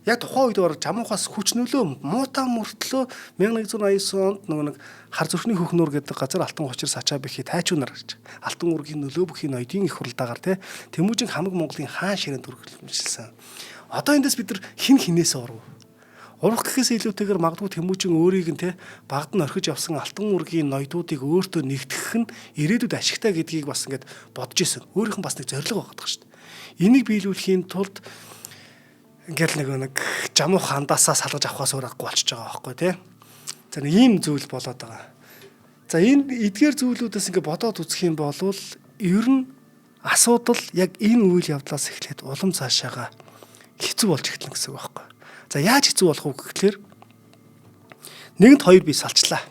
яг тухайн үед баг жамуухаас хүч нөлөө муутаа мөртлөө 1989 онд нөгөө нэг хар зүрхний хөхнөр гэдэг газар алтан гучир сачаа бихи тайчуунаар гэж. Алтан ургийн нөлөө бүхий ноёдын их хуралдаагаар Тэмүүжин хамаг Монголын хаан ширээн төрөлжилсэн. Одоо эндээс бид нар хин хинээс урав. Урах гэхээс илүүтэйгээр магадгүй Тэмүүжин өөрийг нь багад нь орхиж явсан алтан ургийн ноёдуудыг өөртөө нэгтгэх нь ирээдүйд ашигтай гэдгийг бас ингээд бодож исэн. Өөрийнх нь бас нэг зорилго байгаа шүү дээ. Энийг биелүүлэхийн тулд ингээд нэг жамуух андаасаа салгаж авахаас өөр аргагүй болчихж байгаа байхгүй тий. За нэг ийм зүйл болоод байгаа. За энэ эдгээр зүйлүүдээс ингээд бодоод үзэх юм бол ер нь асуудал яг энэ үйл явдлаас эхлээд улам цаашаага хэцүү болж эхэлнэ гэсэн үг байхгүй. За яаж хэцүү болох вэ гэхээр нэгэнт хоёр би салчлаа.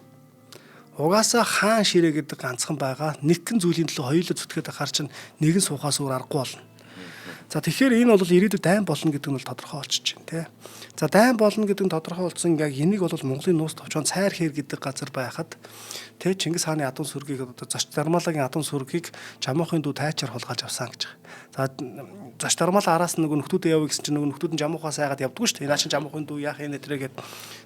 Угаасаа хаан ширээ гэдэг ганцхан байгаа. Нэгэн зүйлийн төлөө хоёулаа зүтгээд ахаар чинь нэгэн суухаас өөр аргагүй болно. За тэгэхээр энэ бол ирээдүйд дайн болно гэдэг нь бол тодорхой болчихж байна тий. За дайн болно гэдэг нь тодорхой болсон. Яг энийг бол Монголын нуус товчоон цайр хээр гэдэг газар байхад тий Чингис хааны адуун сүргийг одоо Зоч Дармаалагийн адуун сүргийг жамуухын дүү тайчаар хулгайлж авсан гэж. За Зоч Дармаалаа араас нөгөө нөхдүүдээ явъя гэсэн чинь нөгөө нөхдүүд нь жамуухаас айгаад явдггүй шүү дээ. Наа чинь жамуухын дүү яах юм нэ гээд.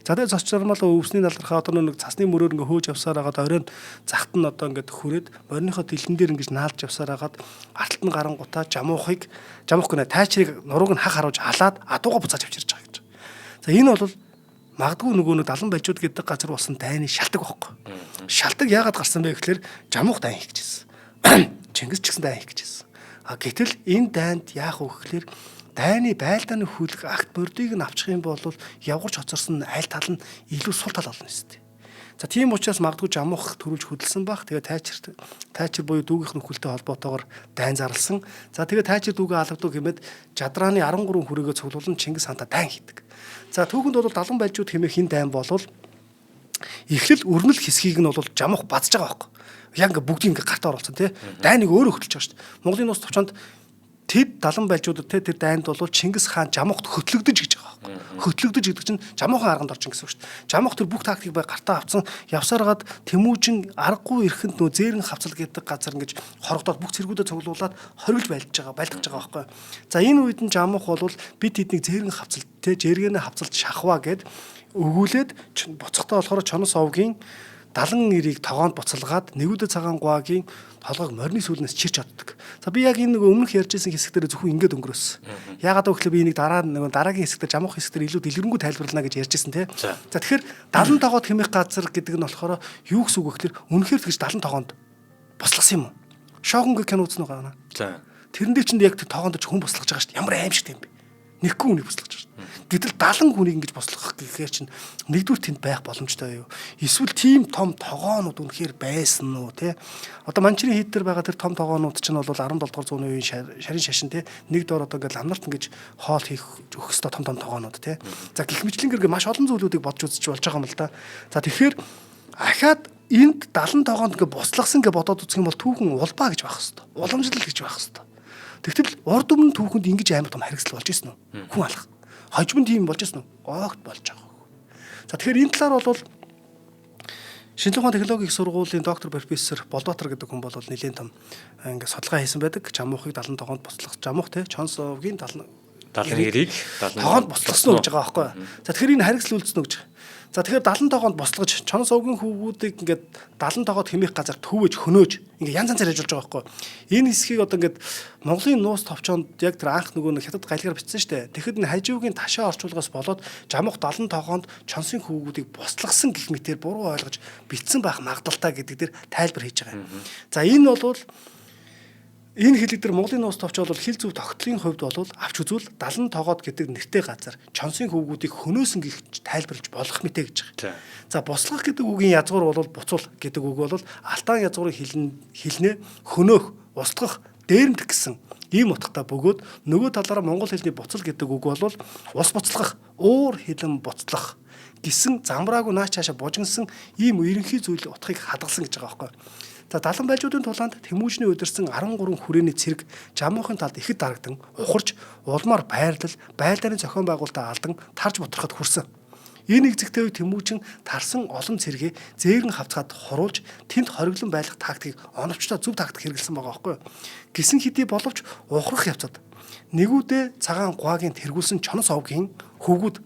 За тэгээ Зоч Дармаалаа өвсний налрахаа одоо нэг цасны мөрөөр ингээ хөөж явсаар хагаад оройн захт нь одоо ингээд хүрээд борныхоо дэлэн дээр ингэж наалж явсаар хагаад арталт нь гарангуудаа жамуух гэнэ тайчрыг нурууг нь хах харуулж халаад адууга буцааж авчирч байгаа гэж. За энэ бол магадгүй нөгөө нэг далан байжууд гэдэг газар болсон дайны шалтгаан байхгүй. Шалтгаан яагаад гарсан бэ гэхээр жамуух дайн хийх гэжсэн. Чингис ч гэсэн дайн хийх гэжсэн. Гэтэл энэ дайнд яах вэ гэхээр дайны байлдааны хүлэг акт бордыг нь авчих юм бол явгарч хоцорсон аль тал нь илүү сул тал олно өстэй. За тийм учраас магадгүй жамуух төрүүлж хөдөлсөн баг. Тэгээ тайчир буюу дүүгийнх нөхөлтэй холбоотойгоор дайн зарлсан. За тэгээ тайчир дүүгээ алгадуу хэмэд жадрааны 13 хүрээгээ цуглуулсан Чингис хаантаа дайн хийдэг. За түүхэнд бол далан байлжууд хэмээх хин дайн болвол эхлэл өрнөл хэсгийг нь бол жамуух базж байгаа байхгүй. Яг ингээ бүгдийг ингээ гартаа оруулсан тий. Дайныг өөрөө хөтлж байгаа шүү дээ. Монголын нуус товчонд тэд далан байлжуудад тэр дайнд бол Чингис хаан Жамухт хөтлөгдөж гэж байгаа байхгүй. Хөтлөгдөж гэдэг чинь Жамуухан арганд орчин гэсэн үг шүү дээ. Жамух тэр бүх тактик бай гартаа авцсан явсараад Тэмүүжин аргагүй ирэхэнд нөө зээрэн хавцал гэдэг газар ингэж хорогдоод бүх цэргүүдэд цуглуулад хоригж байлдаж байгаа байхгүй. За энэ үед нь Жамух бол бид тэднийг зээрэн хавцал те жэргэнэ хавцалд шахваа гэд өгүүлээд буцахтаа болохоор Чонос овгийн 70 нэрийг тогоонд буцалгаад Нэгүдэ цагаан гуагийн толгойг морины сүүлнээс чирч оддог. За би яг энэ нөгөө өмнөх ярьжсэн хэсэг дээр зөвхөн ингэж өнгөрөөсөн. Ягаад гэвэл би энийг дараагийн хэсэг дээр Жамуух хэсэг дээр илүү дэлгэрэнгүй тайлбарлана гэж ярьжсэн тий. За тэгэхээр 70 тогоод хэмээх газар гэдэг нь болохоор юу гэсэн үг вэ гэхээр үнэхээр тэгж 70 тогоонд бослогсон юм уу? Шогонг кино үзсэн үү гана? За. Тэрэн дээр чинь яг тэр тогоонд ч хүн бослогож байгаа шүү дээ. Ямар аимшигтэй юм бэ? Нэггүй хүнийг бослогож байгаа. Гэтэл 70 хүнийг ингэж бослогох гэхээр чинь нэгдүгээр тэнд байх боломжтой юу? Эсвэл тийм том тогоонууд үнэхээр байсан уу те? Одоо Манчрын хийд дээр байгаа тэр том тогоонууд чинь бол 17 дугаар зууны үеийн шарын шашин те нэг дор одоо ингээд ламнарт ингэж хоол хийх өгөх ёстой том тогоонууд те. За гих мэтлэнгээр маш олон зүйлүүдийг бодж үзэж болж байгаа юм л да. За тэгэхээр ахаад энд 70 тогоонд ингээд бослогсон гэж бодоод үзэх юм бол түүхэн улбаа гэж байх хэвээр. Уламжлал гэж байх хэвээр. Тэгтэл урд өмнө түүхэнд ингэж амар том харгислал болж ирсэн үү? Хүн алах. Хожим тийм болж ирсэн үү? Огт болж байгаа. За тэгэхээр энэ талаар бол Шинжлэх ухааны технологийн их сургуулийн доктор профессор Болбаатар гэдэг хүн бол нэлээд том ингээд судалгаа хийсэн байдаг. Жамуухыг 70 тогоонд бослох Жамух те Чонс овгийн 70 нэрийг тогоонд бослогсон гэж байгаа байхгүй. За тэгэхээр энэ харгислал үлдсэн үү гэж. За тэгэхээр 70 тогоонд бослогож Чонос овгийн хүүгүүдийг ингээд 70 тогоод хэмээх газар төвөөж хөнөөж ингээд янз янзаар ажиллаж байгаа байхгүй. Энэ хэсгийг одоо ингээд Монголын нуус товчоонд яг тэр анх нөгөө нэг хятад галигаар бичсэн шүү дээ. Тэгэхэд н хажуугийн ташаа орчуулгаас болоод Жамух 70 тогоонд Чонсын хүүгүүдийг бослогсон гэх мэтээр буруу ойлгож бичсэн байх магадaltaа гэдэг дээр тайлбар хийж байгаа юм. За энэ бол энэ хэлэг дээр Монголын нуус товч бол хил зүв тогтлын хувьд бол авч үзвэл 70 тогоод гэдэг нэртэй газар Чонсын хүүгүүдийг хөнөөсөн гэж тайлбарлаж болох мэтэй гэж байгаа. За бослох гэдэг үгийн язгуур бол буцуул гэдэг үг бол алтан язгуурын хэлнээ хөнөөх, устгах, дээрэмдэх гэсэн ийм утгатай бөгөөд нөгөө талаараа монгол хэлний буцал гэдэг үг бол ус буцлах, уур хилэн буцлах гэсэн замбраагүй нааш цаашаа бужигнсан ийм ерөнхий зүйл утгыг хадгалсан гэж байгаа байхгүй. За далан байлжуудын тулаанд Тэмүүжний удирсан 13 хүрээний цэрэг Жамуухын талд ихэд дарагдан ухарж улмаар байрлал, байлдааны зохион байгуулалтаа алдан тарж бутрахад хүрсэн. Энээгзэгтэй үе Тэмүүжин тарсан олон цэрэгээ зээгэн хавцгаад хуруулж тэнд хориглон байлгах тактикийг оновчтой зөв тактик хэрэглэсэн байгаа байхгүй юу? Гисэн хэдий боловч ухрах явцад Нэгүдэ цагаан гуагийн тэргүүлсэн Чонос овгийн хөвгүүд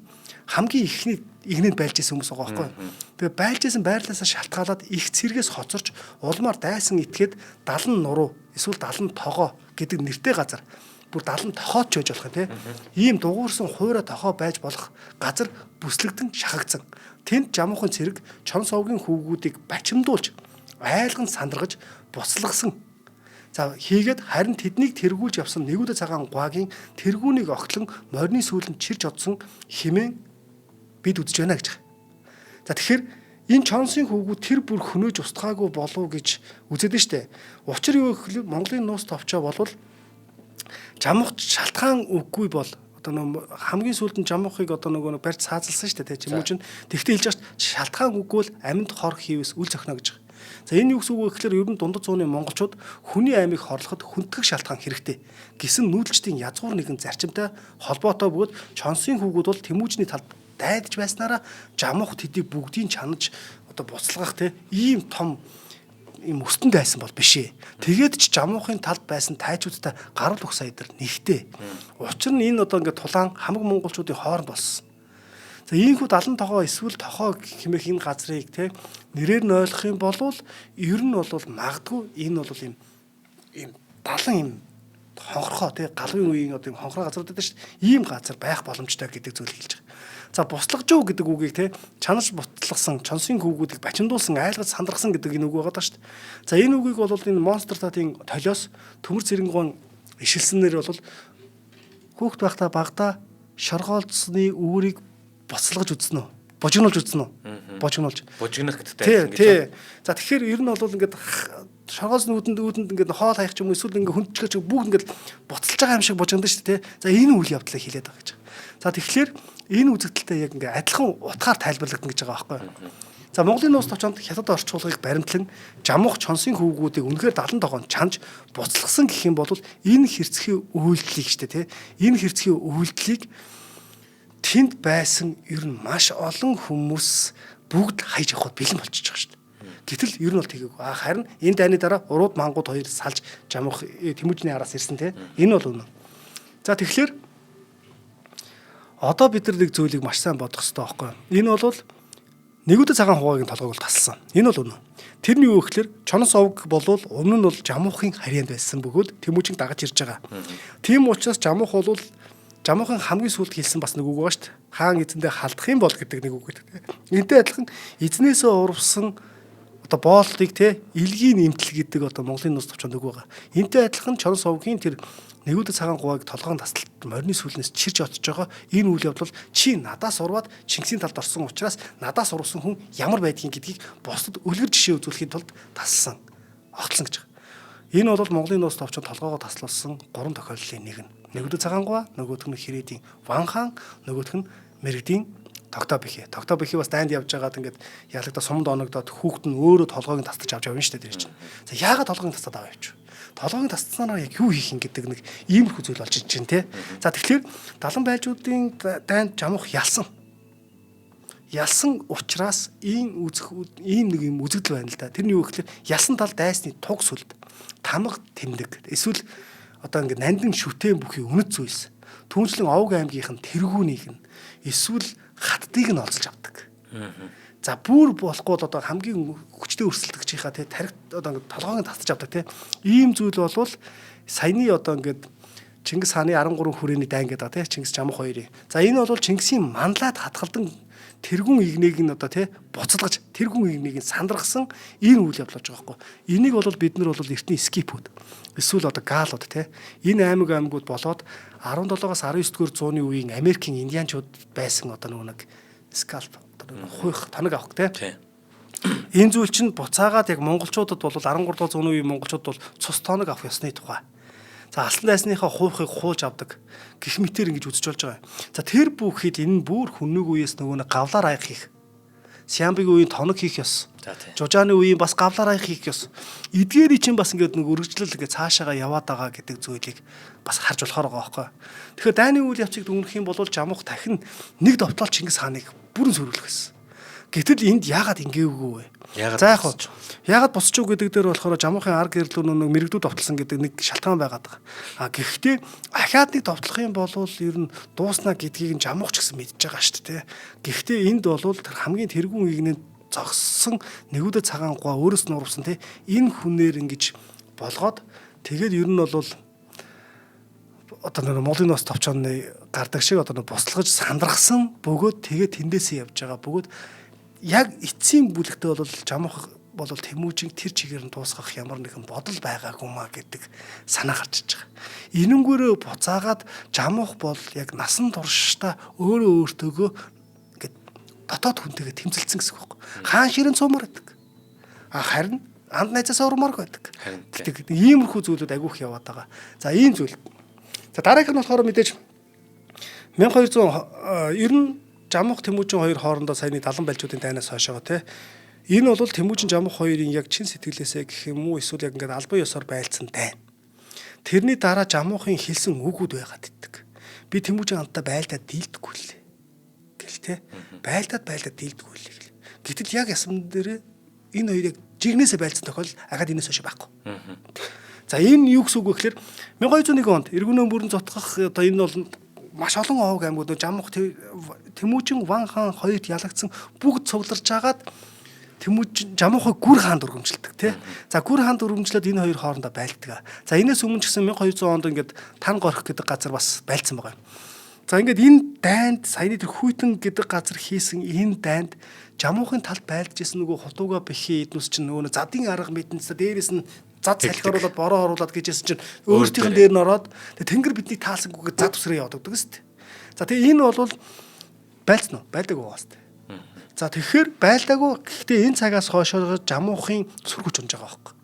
хамгийн игнэд байлж исэн хүмүүс байгаа байхгүй. Тэгээ байлж исэн байрлалаасаа шалтгаалаад их цэргээс хоцорч улмаар дайсан итгээд 70 нуруу эсвэл 70 тогоо гэдэг нэртэй газар бүр 70 тохоод ч байж болох юм те. Ийм дугуурсан хуйра тохоо байж болох газар бүслэгдэн шахагдсан. Тэнд Жамуухын цэрэг Чонос овгийн хүүгүүдийг бачимдуулж айлган сандаргаж буцлагсан. За хийгээд харин тэднийг тэргүүлж явсан Нэгүдэ цагаан гуагийн тэргүүнийг огтлон морины сүүлэнд чирч одсон хэмээн бид үзэж байна гэж. За тэгэхээр энэ Чонсын хүүгүүд тэр бүр хөнөөж устгаагүй болов гэж үзээд нь штэ. Учир юу гэвэл Монголын нуус товчоо болвол Жамуухт шалтгаан үгүй бол одоо нэг хамгийн сүүлд нь Жамуухыг одоо нөгөө барьж цаазалсан штэ тий Тэмүүжин. Тэгтээ хэлж байгаа шалтгаан үгүй бол амьд хор хийвэс үл зохино гэж. За энэ юу гэсэн үг вэ гэхээр ер нь дундад зууны монголчууд хүний аймыг хорлоход хүндэтгэх шалтгаан хэрэгтэй. Гисэн нүүдэлчдийн язгуур нэгэн зарчимтай холбоотой бөгөөд Чонсын хүүгүүд бол Тэмүүжний талд дайдж байснараа Жамуухт хэдийг бүгдийг чанаж одоо буцалгах те ийм том ийм өстөнд байсан бол биш ээ. Тэгээд ч Жамуухын талд байсан тайчуудтай гарал ух саядар нэгтэй. Учир нь энэ одоо ингээд тулаан хамаг монголчуудын хооронд болсон. За ийхүү 70 тогоо эсвэл тохоо хэмээх энэ газрыг те нэрээр нь ойлгох юм бол ер нь бол магадгүй энэ бол ийм 70 ийм хонхорхоо те галын үеийн одоо ийм хонхроо газар гэдэг шүү дээ. Ийм газар байх боломжтой гэдэг зүйл хэлж байгаа. За буслаж юу гэдэг үгийг те чанаж бутлахсан Чонсын хүүгүүдийг бачимдуулсан айлгаж сандрахсан гэдэг энэ үг байгаа даа шүү дээ. За энэ үгийг бол энэ монстр татын толиос төмөр цэрэнгуун ишилснээр бол хүүхд байхдаа багада шоргоолцсны үүрийг боцлогож үзсэн үү? Бужигнуулж үзсэн үү? Бужигнуулж. Бужигнах гэдэгтэй ингэж. Тий. За тэгэхээр ер нь бол ингээд шоргоолцны үүдэнд ингээд хоол хаях ч юм уу эсвэл ингээд хүндчгэж бүгд ингээд буцалж байгаа юм шиг бужигндаг шүү дээ. За энэ үйл явдлыг хэлээд байгаа гэж. За тэгэхээр энэ үзэгдэлтэй яг ингээд адилхан утгаар тайлбарлагдана гэж байгаа байхгүй юу? За Монголын нууц товчонд хятад орчуулгыг баримтлан жамуух чонсын хөвгүүдийг үнэхээр 70 тогоонд чанж буцлагсан гэх юм бол энэ хэрцгий үйлдэлийг штэ тий. Энэ хэрцгий үйлдэлийг тэнд байсан ер нь маш олон хүмүүс бүгд хайж явахд бэлэн болчихж байгаа шүү дээ. Гэтэл ер нь бол тгээгүй. Харин энэ дайны дараа урууд мангууд хоёр салж жамуух Тэмүүжний араас ирсэн те. Энэ бол үнэн. За тэгэхээр одоо бид нар нэг зүйлийг маш сайн бодох хэрэгтэй байхгүй юу? Энэ бол нэгүдэ цагаан хуваагийн толгойг тасалсан. Энэ бол үнэн. Тэрний юу гэхээр чонос овг болвол өмнө нь бол жамуухын харьяанд байсан бөгөөд Тэмүүжийг дагаж ирж байгаа. Тийм учраас жамуух бол жамуухын хамгийн сүүлд хэлсэн бас нэг үг байгаа шүү дээ. Хаан эзэндээ халдах юм бол гэдэг нэг үг гэдэг. Энтэй адилхан эзнээсээ урвсан одоо боолтыг те илгийн нэмтэл гэдэг одоо Монголын нууц товчонд үг байгаа. Энтэй адилхан чонос овгийн тэр нэгүдэ цагаан гуайг толгойн тасалт морины сүүлнээс чирж отож байгаа энэ үйл явдал чи надаас урваад Чингисийн талд орсон учраас надаас урвсан хүн ямар байдгийг гэдгийг бусдад үлгэр жишээ үзүүлэхийн тулд тассан огтлсон гэж байгаа. Энэ бол Монголын нууц товчонд толгойгоо таслуулсан 3 тохиолдлын нэг нь. Нэгүдэ цагаан гуай, нөгөөх нь Хэрээдийн Ван хаан, нөгөөх нь Мэргэдийн Тогтоо бэхий. Тогтоо бэхий бас дайнд явж байгаад ингээд ялагдаа сумд оногдоод хүүхэд нь өөрөө толгойг нь тасдаж авч явна шүү дээ тэр чинь. За яагаад толгойг нь тасдаад аваа явчих вэ? Толгойг нь тасцсанаар яг юу хийх юм гэдэг нэг иймэрхүү зүйл болж иж чинь те. За тэгэхээр далан байлжуудын дайнд жамуух ялсан. Ялсан учраас ийм нэг юм үзэгдэл байна л да. Тэрний юу гэхээр ялсан тал дайсны туг сүлд тамга тэмдэг. Эсвэл одоо ингээд нандин шүтэн бүхий үнэт зүйлс. Түүнчлэн Овг аймгийнх нь тэргүүнийг нь эсвэл хаттыг нь олзолж авдаг. За бүр болохгүй одоо хамгийн хүчтэй өрсөлдөгчийнхаа те тархит одоо ингээд толгойг тасч авдаг те. Ийм зүйл болвол саяны одоо ингээд Чингис хааны 13 хүрээний дайн гэдэг те Чингис жамуух хоёрын. За энэ бол Чингисийн манлайд хатгалдан тэргүүн игнийг нь одоо те буцалгаж тэргүүн игнийг нь сандрахсан энэ үйл явдал болж байгаа байхгүй. Энийг бол бид нар бол эртний скипүүд эсвэл одоо гаалууд те энэ аймагуд болоод 17-аас 19-р зууны үеийн Америкийн индианчууд байсан одоо нэг скалп одоо хуйх тоног авах те. Энэ зүйл чинь буцаагаад яг монголчуудад бол 13-р зууны үеийн монголчууд бол цус тоног авах ёсны тухай. За алсан дайсныхаа хуйхыг хуулж авдаг гэх мэтэр ингэж үзэж болж байгаа. За тэр бүхэд энэ бүр хүннэг үеэс нөгөө нэг гавлаар аяг хийх. Сиамбиг үеийн тоног хийх ёс. Жужааны үеийн бас гавлаар аяг хийх ёс. Эдгээрий чинь бас ингээд нэг үргэлжлэл ингээд цаашаага яваад байгаа гэдэг зүйлийг бас харж болохоор байгаа байхгүй. Тэгэхээр дайны үйл явцыг дүнх юм бол жамуух дахин нэг довтлол Чингис хааныг бүрэн сөрүүлэх гэсэн. Гэтэл энд яагаад ингээгүү вэ? За яагаад босч уу гэдэг дээр болохоор жамуухын арга гэрлүүн нэг мэрэгдүүд довтлсон гэдэг нэг шалтгаан байгаад байгаа. Гэхдээ ахаад нэг довтлох юм бол ер нь дууснаа гэдгийг нь жамууч гэсэн мэдж байгаа шүү дээ. Гэхдээ энд бол тэр хамгийн тэргүүн игнэнд зогссон нэгүдэ цагаан гуай өөрөөс нь урвсан те энэ хүнээр ингэж болгоод тэгээд ер нь бол одоо нэг Монголын нууц товчооны гардаг шиг одоо нэг буслахж сандрахсан бөгөөд тэгээд тэндээсээ явж байгаа бөгөөд яг эцсийн бүлэгтээ бол жамуух бол Тэмүүжийн тэр чигээр нь дуусгах ямар нэгэн бодол байгаагүй маа гэдэг санаа гарч иж байгаа. Энэнгүүрээ буцаагаад жамуух бол яг насан туршдаа өөрөө өөртөөгөө ингээд дотоод хүнтэйгээ тэмцэлсэн гэсэн үг байхгүй. Хаан ширээн цуумаар байдаг. Харин анд найзаас урмаар байдаг. Гэдэг иймэрхүү зүйлүүд агиух яваад байгаа. За ийм зүйл. За дараагийнх нь болохоор мэдээж 1200 ер нь жамуух Тэмүүжин хоёр хоорондоо саяны далан байлжуудын дайнаас хойшоо те. Энэ бол Тэмүүжин жамуух хоёрын яг чин сэтгэлээсээ гэх юм уу эсвэл яг ингээд албан ёсоор байлцсан дайн. Тэрний дараа жамуухын хэлсэн үгүүд байгаад иддэг. Би Тэмүүжин амтаа байлдаад дийлдэггүй л гэл те. Байлдаад дийлдэггүй л. Гэтэл яг ясам дээр энэ хоёр яг жигнэсээ байлцсан тохиол агаад энэс хойш байхгүй. За энэ юу гэсэн үг вэ гэхээр 1201 онд эргүүнээ бүрэн зотгох одоо энэ бол маш олон овг аймагуд жамуух Тэмүүжин Ван хаан хоёрт ялагдсан бүгд цугларч хагаад Тэмүүжин жамуухыг Гүр хаанд өргөмжилдэг тий. За Гүр хаанд өргөмжлөөд энэ хоёр хоорондоо байлддаг. За энэс өмнө ч гэсэн 1200 онд ингээд Тан горх гэдэг газар бас байлцсан байгаа. За ингээд энэ дайнд саяны тэр хүйтэн гэдэг газар хийсэн энэ дайнд жамуухын талд байлдаж исэн нөгөө хутууга бэхий эднүс чинь нөгөө задын арга мэдэнцээ дээрээс нь зад салхируулаад бороо оруулаад гэжсэн чинь өөртөөх нь дээр нь ороод тэнгэр бидний таалсангүйгээ зад усраа яваад өгдөг шүү дээ. За тэгээ энэ бол байлцсан уу? Байлдаг уу гоо. За тэгэхээр байлдаагүй гэхдээ энэ цагаас хойшоо жамуухын сүргүж унж байгаа байхгүй.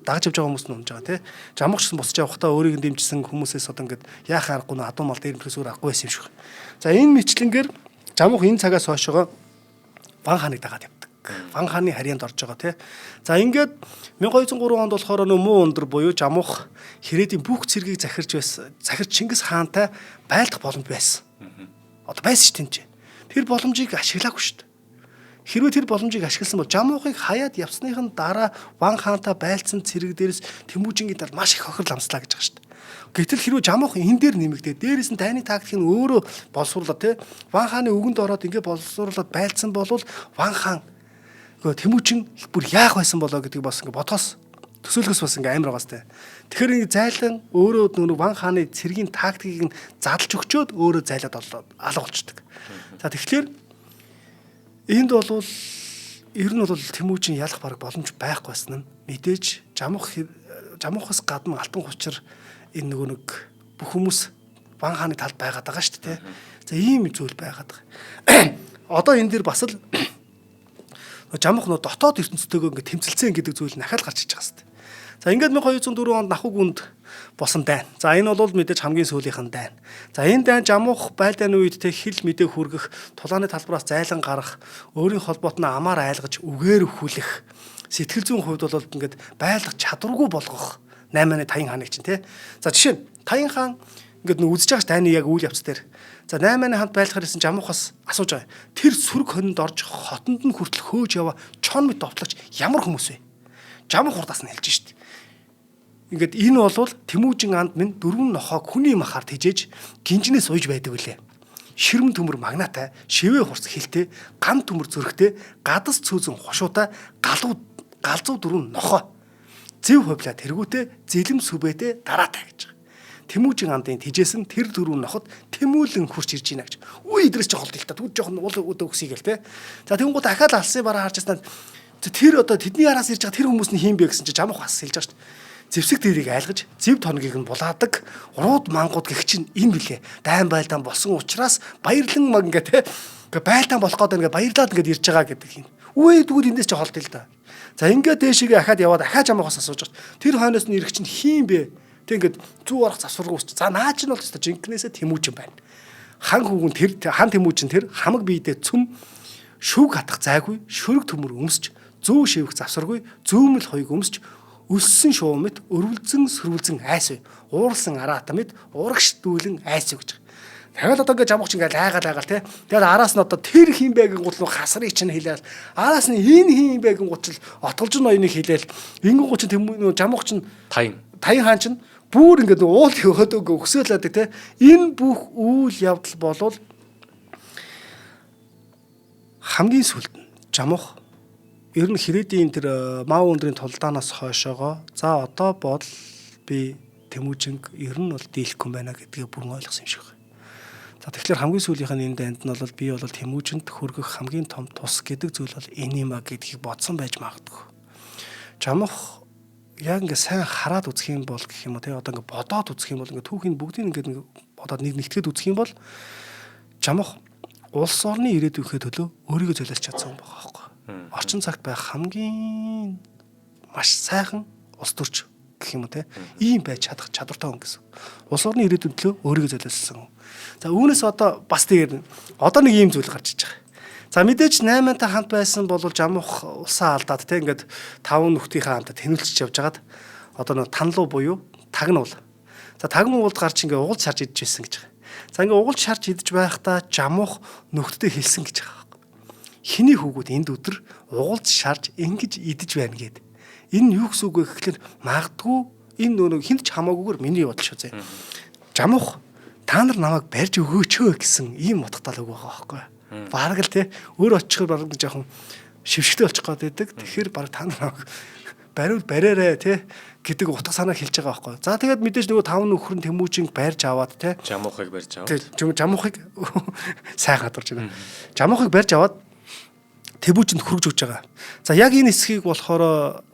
Дагж явж байгаа хүмүүс нь унж байгаа тий. Жамууч гэсэн босч явахдаа өөрийг нь дэмжсэн хүмүүсээс одоо ингээд яах аргагүй нь адуу мал дээр нөхөөс өөр аргагүй байсан юм шиг. За энэ мэтлэнгээр жамуух энэ цагаас хойшоо Ван хааныг дагаад явдаг. Ван хааны харьяанд орж байгаа тий. За ингээд 1203 онд болохоор нөө муу өндөр буюу Жамуух Хэрээдийн бүх цэргийг захирч Чингис хаантай байлдах боломж байсан. Одоо байсан шүү дээ. Тэр боломжийг ашиглаагүй шүү дээ. Хэрвээ тэр боломжийг ашигласан бол Жамуухыг хаяад явсныхын дараа Ван хаантай байлцсан цэрэг дээрээс Тэмүүжингийн дараа маш их хохирол амслаа гэж байгаа шүү дээ. Гэтэл хэрвээ Жамуух энэ дээр нэмэгдээ дээрээс нь дайны тактик нь өөрөө боловсруулаад тий Ван хааны үгэнд ороод ингээд боловсруулаад байлцсан болвол Ван хаан Тэмүүжин бүр яах байсан болоо гэдгийг бас ингээд бодхоос төсөөлгөөс бас ингээд амар байгаас тий. Тэгэхээр ингээд зайлан өөрөө нөгөө Ван хааны цэргийн тактикийг нь задлж өгчөөд өөрөө зайлаад алга болчдөг. За тэгэхээр энд бол ер нь бол Тэмүүжин ялах бараг боломж байхгүй байсан нь мэдээж Жамуухаас гадна Алтан хучир энэ нөгөө нэг бүх хүмүүс Ван хааны талд байгаад байгаа шүү дээ. За ийм зүйл байгаад байгаа. Одоо энэ дэр бас л Жамух нөө дотоод ертөнцтэйгөө ингээд тэмцэлцэн гэдэг зүйл нахаал гарч иж байгаа шүү дээ. За ингээд 1204 онд Нахуг үнд босон дайн. За энэ бол мэдээж хамгийн сүүлийнхэн дайн. За энэ дайн Жамух baйл дайны үед те хил мэдээ хүргэх, тулааны талбараас зайлан гарах, өөрийн холбоотноо амаар айлгаж үгээр өхүүлэх, сэтгэл зүйн хувьд бол ингээд байлгах чадваргүй болгох 8-ны Таян хааныг чинь те. За жишээ нь Таян хаан ингээд үзэж байгаа ш дайны яг үйл явц дээр. За 8-ны хамт байлгахаар исэн Жамуухаас асууж байгаа. Тэр сүрэг хонинд орж хотонд нь хүртэл хөөж яваа чон мэд довтлогч ямар хүмүүс вэ? Жамух хурдаас нь хэлж шít. Ингээд энэ бол Тэмүүжин анд минь дөрвөн нохоог хүний махаар тэжээж гинжнээс ууж байдаг үлээ. Ширмэн төмөр магнатай, шивээ хурц хилтэй, гам төмөр зөрөгтэй, гадас цөөзөн хошуутай, галзуу дөрвөн нохоо. Зэв хувлаа тэргүүтэй, зэлэм сүбэтэй дараатай гэж байгаа. Тэмүүжин андын тэжээс нь тэр дөрвөн ноход тэмүүлэн хурч ирж байна гэж. Үе идрээс жоо холдолтой. Түд жоохон уул өгсөйгээл те. За тэнгуут ахаад алсын бараа харж яснаа тэр одоо тэдний араас ирж байгаа тэр хүмүүс нь хийм бэ гэсэн чинь Жамух бас хэлж байгаа шүү дээ. Зэвсэг дээрийг айлгаж, зэв тоногийг нь булаадаг, урууд мангууд гэх чинь энэ билээ. Дайн байлдаан болсон учраас баярлан маг ингээ те. Ингээ байлдаан болох гээд ингээ баярлаад ингээ ирж байгаа гэдэг юм. Үе дүүд эндээс ч холдъё л да. За ингээ дээшигээ ахаад яваад ахаа Жамухаас асууж байгаа. Тэр хойноос нь ирэх чинь хийм бэ? Тэг ингээд зүү арах завсаргуу усч. За наа чинь бол өстой жинкнээсээ Тэмүүжин байна. Хан хүүгэн тэр хан Тэмүүжин тэр хамаг биедээ цөм шүүг хатах зайгүй, шөрөг төмөр өмсч, зүү шивэх завсаргүй, зүүмэл хоёг өмсч, өссөн шуу мэт өрвөлзэн сөрвөлзэн айс вэ. Ууралсан араата мэт урагш дүүлэн айс гэж. Тэгэл одоо ингээд Жамух чинь ингээд айгаал те. Тэгэл араас нь одоо тэр хин бэгэн гутлуу хасрыг чинь хэлээл. Араас нь энэ хин бэгэн гутл отголж ноёныг хэлээл. Ингэн гуч чинь Жамух чинь Таян хаан чинь бүр ингээд уул өгөөд өгсөөлөөд те. Энэ бүх үйл явдал болвол хамгийн сүлд нь Жамух ер нь Хэрээдийн тэр Мав өндрийн тулдаанаас хойшоогоо за одоо бол би Тэмүүжинг ер нь бол дийлэхгүй юм байна гэдгийг бүрэн ойлгосон юм шиг байна. За тэгэхээр хамгийн сүүлийнх нь энэ дайнд нь бол би бол Тэмүүжинд хүргэх хамгийн том тус гэдэг зүйл бол энэ юм а гэдгийг бодсон байж магадгүй. Жамух яг ингээ сайн хараад үзэх юм бол гэх юм уу те одоо ингээ бодоод үзэх юм бол ингээ түүхийн бүгдийг ингээ бодоод нэгтгэхэд үзэх юм бол Жамух улс орны ирээдүйнхээ төлөө өөрийгөө золиолж чадсан юм байгаа байхгүй. Орчин цагт байх хамгийн маш сайхан улс төрч гэх юм уу те ийм байж чадах чадвартай хүн гэсэн. Улс орны ирээдүйн төлөө өөрийгөө золиолсон. За үүнээс одоо бас тэгээд одоо нэг ийм зүйл гарч иж байгаа. За мэдээж 8-тай хамт байсан бол Жамух улсаа алдаад те ингээд 5 нөхдийнхээ хамтаа тэнүүлчих явж хагаад одоо нэг танлуу буюу тагнуул. За тагнуулд гарч ингээд угуулж шарж идэж байсан гэж байгаа. За ингээд угуулж шарж идэж байхдаа Жамух нөхдөдөө хэлсэн гэж байгаа. Хиний хүүгүүд энд өдөр угуулж шарж ингэж идэж байна гэд. Энэ юу гэсэн үг вэ гэхэлэр магадгүй энэ нөгөө хинт ч хамаагүйгээр миний бодол шүү зэ. Жамух та нар намайг барьж өгөөч гэсэн ийм утгатай л үг байгаа байхгүй. Бараг л те өөр очихоор бараг жоохон шившгтэй болчих гээд байдаг. Тэгэхээр бараг та нар бариул бариараа те гэдэг утга санаа хэлж байгаа байхгүй. За тэгээд мэдээж нөгөө 5 нөхөр нь Тэмүүжинг барьж аваад те Жамуухыг барьж аваад. Жамуухыг сайхан хадгалж байна. Жамуухыг барьж аваад Тэмүүжинд хүргэж өгч байгаа. За яг энэ хэсгийг болохоор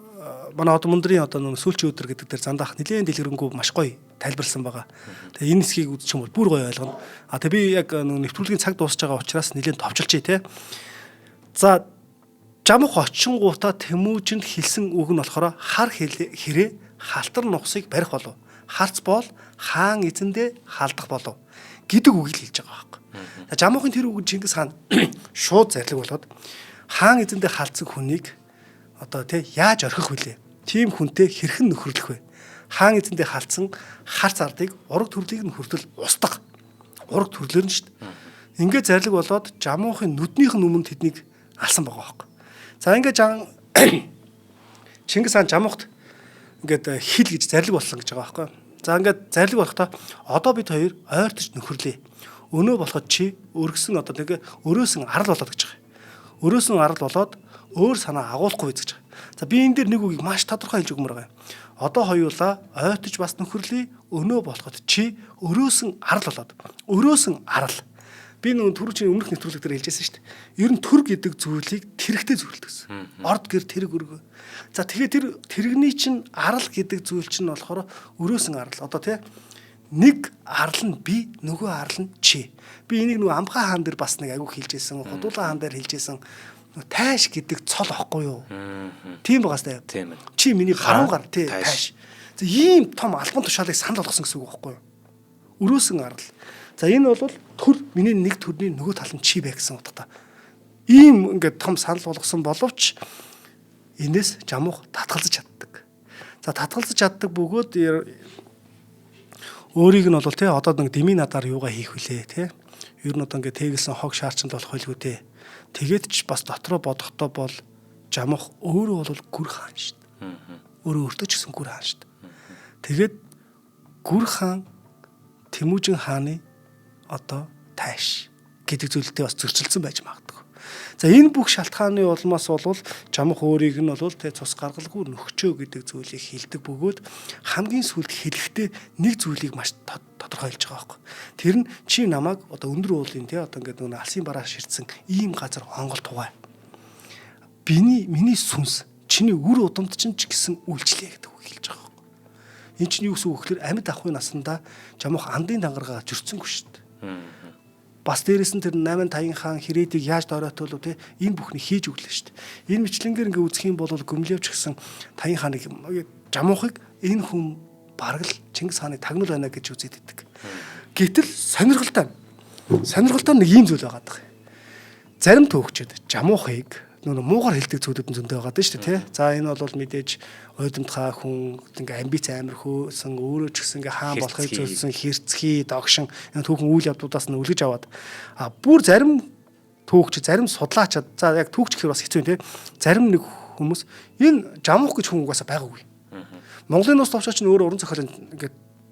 манай одоо мөндрийн одоо сүүлчийн өдөр гэдэг дээр зандаах нэлээд дэлгэрэнгүй маш гоё тайлбарлсан байгаа. Тэгээ энэ хэсгийг үзчих юм бол бүр гоё ойлгоно. А тэгээ би яг нэвтрүүлгийн цаг дуусж байгаа учраас нэлээд товчилчээ те. За Жамух очингуудаа Тэмүүжинд хэлсэн үг нь болохоор хар хэрэг халтар нухсыг барих болов. Харц бол хаан эзэндээ халдах болов гэдэг үгийг хэлж байгаа байхгүй. Жамуухын тэр үг Чингис хаан шууд зарлиг болгоод хаан эзэндээ халдсан хүнийг одоо тий яаж орхих вүлээ? Тийм хүнтэй хэрхэн нөхөрлөх вэ? Хаан эзэндээ халдсан харц ардыг ураг төрлийг нь хүртэл устгах. Ураг төрлөөр нь шүү дээ. Ингээд зарлиг болоод жамуухын нүднийх нь өмнө тэднийг алсан байгаа байхгүй. За ингээд Чингис хаан жамуухт ингээд хил гэж зарлиг болсон гэж байгаа байхгүй. За ингээд зарлиг болохдоо одоо бид хоёр ойртож нөхөрлөе. Өнөө болоход чи өргөсөн одоо нэг өрөөсөн арал болоод гэж байгаа. Өрөөсөн арал болоод өөр санаа агуулахгүй гэж байгаа. За би энэ дээр нэг үгийг маш тодорхой хэлж өгмөр байгаа. Одоо хоёулаа ойртож бас нөхөрлөе. Өнөө болоход чи өрөөсөн арал болоод өрөөсөн арал. Би нэг түрүүчийн өмнөх нэвтрүүлэг дээр хэлжсэн шүү дээ. Ер нь төр гэдэг зүйлийг тэрэгтэй зүйлдэг гэсэн. Орд гэр тэрэг өргөө. За тэгэхээр тэр тэрэгний чинь арал гэдэг зүйл чинь болохоор өрөөсөн арал. Одоо тий нэг арал нь би, нөгөө арал нь чи. Би энийг нөгөө Амхаа хаан дээр бас нэг агуу хэлжсэн, Худуулаа хаан дээр хэлжсэн. Тайш гэдэг цол ахгүй юу? Тийм байгаас таа. Тийм ээ. Чи миний гаруун гар тий тайш. За ийм том албан тушаалыг санал болгосон гэсэн үг байхгүй юу? Өрөөсөн арал. За энэ бол төр миний нэг төрний нөгөө тал нь чи бэ гэсэн утгатай. Ийм ингээд том санал болгосон боловч энэс жамуух татгалзаж чаддаг. За татгалзаж чаддаг бөгөөд өөрийг нь бол тий одоо нэг дими надаар юугаа хийх вүлээ тий. Ер нь одоо ингээд тэгэлсэн хог шаарчанд болох байлгүй тий. Тэгээд ч бас дотроо бодохдоо бол жамуух өөрөө бол гүр хаан шүү дээ. Өөрөө өөртөө ч гэсэн гүр хаан шүү дээ. Тэгээд гүр хаан Тэмүүжин хааны одоо тайш гэдэг зүйлтэй бас зөрчилдсөн байж магадгүй. За энэ бүх шалтгааны улмаас бол жамх өөрийг нь бол тэ цус гаргалгүй нөхчөө гэдэг зүйлийг хэлдэг бөгөөд хамгийн сүүлд хэлэхдээ нэг зүйлийг маш тодорхой хэлж байгаа байхгүй. Тэр нь чи намайг одоо өндөр уулын тэ одоо ингээд нэг алсын бараа ширдсэн ийм газар хонгол тугай. Миний сүнс чиний үр удамд чинь ч гэсэн үйлчлээ гэдэг үг хэлж байгаа байхгүй. Энэ чинь юу гэсэн үг гэхээр амьд ахуйн насандаа жамх андын дангаргаа зөрчсөнгүй шүү дээ. Бас дээрэс нь тэр 8 таян хаан Хэрээдийг яаж доройтуулв те энэ бүхнийг хийж өглөө шүү дээ. Энэ мэтлэнгээр ингээ үзэх юм бол Гөмлөвч гэсэн таян хааныг жамуухыг энэ хүн бараг л Чингис хааны тагнуул байна гэж үзээд идэг. Гэтэл сонирхолтой нэг ийм зүйл байгаа даа. Зарим төөгчд жамуухыг нөө муугар хэлдэг зүйлүүд нь зөндөө байгаа даа шүү дээ тий. За энэ бол мэдээж ойдомтхай хүн ингээ амбиц амир хөөсөн өөрөө ч гэсэн ингээ хаан болохыг зөвлөсөн хэрцгий догшин энэ түүхэн үйл явдлуудаас нь үлгэж аваад бүр зарим төөгч зарим судлаачид за яг төөгч гэхээр бас хэцүү тий. Зарим нэг хүмүүс энэ жамуух гэж хүн угаасаа байгаагүй. Монголын нус товчооч нь өөрөө уран зохиолын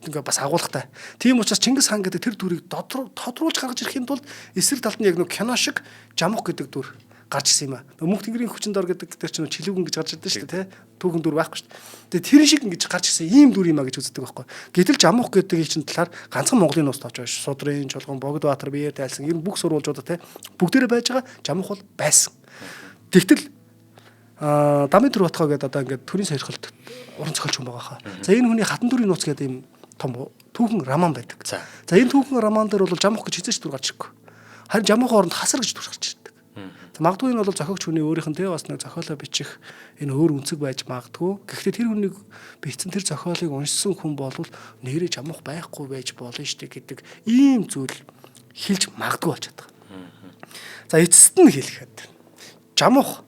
ингээ бас агуулгатай. Тийм учраас Чингис хаан гэдэг тэр дүрийг тодруулж гаргаж ирэхийн тулд эсрэг талд нь яг нэг кино шиг жамуух гэдэг дүр гарч ирсэн юм аа. Мөнх тэнгэрийн хүчин дор гэдэг тэр чинь чилүүгэн гэж гарч ирдэ шүү дээ, тэ. Түүхэн дүр байхгүй шүү дээ. Тэгээ тэр шиг ингэж гарч ирсэн ийм дүр юм аа гэж үздэг байхгүй. Гэтэл жамуух гэдэг чинь талаар ганцхан Монголын нус товч биш. Судрын, Чулган, Богдбаатар, Биер тайлсан ер нь бүх сурвалжуудад тэ бүгдээрээ байж байгаа жамуух бол байсан. Тэгтэл Дамын Түр Батхаа гэдэг одоо ингээд төрийн сойрхолд уран зохиолч хүн байгаа хаа. За энэ хүний хатан дүрийн нууц гэдэг юм том түүхэн роман байдаг. За энэ түүхэн роман дээр бол жамуух гэж хизээч дүр гарч ирэхгүй. Харин жамуухын оронд хасар гэж дүр гарч ирдэг. Магадгүй энэ бол зохиогч хүний өөрийнх нь бас нэг зохиолоо бичих энэ өөр үнцэг байж магадгүй. Гэхдээ тэр хүнийг бичсэн тэр зохиолыг уншсан хүн бол нэрээ жамуух байхгүй байж болно шүү дээ гэдэг ийм зүйл хэлж магадгүй болж байгаа. За эцэст нь хэлэхэд жамуух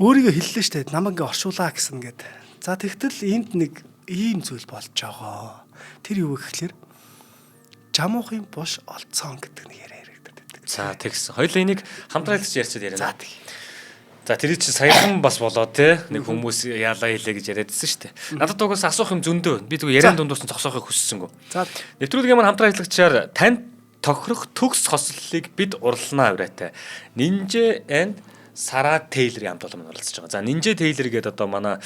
өөрийгөө хэллээ шүү дээ. Намайг ингээ оршуулаа гэсэн гээд. За тэгтэл энд нэг ийм зүйл болж байгаа. Тэр юу гэхээр жамуухын буш олцсон гэдэг нэг яриа яригддаг. За тэгсэн. Хоёулаа энийг хамтраад ярьчихэд яриана. За тэр чинь саяхан бас болоо те нэг хүмүүс яалаа хэлээ гэж яриадсэн шүү дээ. Надад угаас асуух юм зөндөө. Би тэгвэл яриан дундуур нь зогсоохыг хүссэнгүү. За нэвтрүүлгийн маань хамтраа хэлэгчээр танд тохирох төгс хослолыг бид урланаа авраатай. Ninja and Sarah Taylor-ийн хамт олон оролцож байгаа. За Ninja Taylor гэдэг одоо манай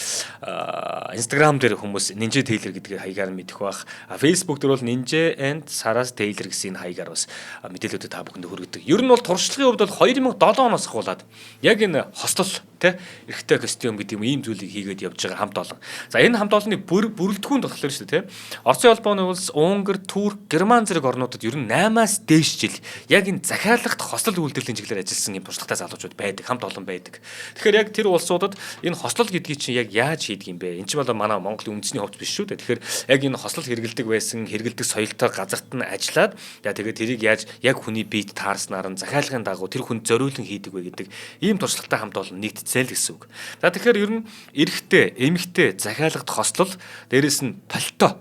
Instagram дээр хүмүүс Ninja Taylor гэдгийг хаягаар мэдэх бах. Facebook дээр бол Ninja and Sarah Taylor гэсэн хаягаар бас мэдээлэлүүд та бүхэнд хүргэдэг. Ер нь бол туршлагын хувьд бол 2007 оноос хавуулаад яг энэ хостол тэ эрэгтэй костюм гэдэг юм ийм зүйлийг хийгээд явж байгаа хамт олон. За энэ хамт олонны бүрэлдэхүүнд болохоор шүү дээ, тэ. Оросын холбооны улс, Унгар, Турк, Герман зэрэг орнуудад ер нь 8-аас дээш жил яг энэ захиалагт хослол үйлдвэрлэлийн чиглэлээр ажилласан юм туршлагатай залуучууд байдаг, хамт олон байдаг. Тэгэхээр яг тэр улсуудад энэ хослол гэдгийг чинь яг яаж хийдэг юм бэ? Энд чинь бол манай Монголын үндэсний хувьд биш шүү дээ. Тэгэхээр яг энэ хослол хэрэгэлдэг байсан, хэрэгэлдэг соёлтой газарт нь ажиллаад тэгээд тэрийг яаж яг хүний биед таарснаар нь захиалагын дагуу тэр хүн зориулан хийдэг вэ гэдэг ийм туршлагатай хамт олон нэгдцээ л гэсэн үг. За тэгэхээр ер нь эрэгтэй, эмэгтэй захиалагт хослол, дээрэс нь пальто.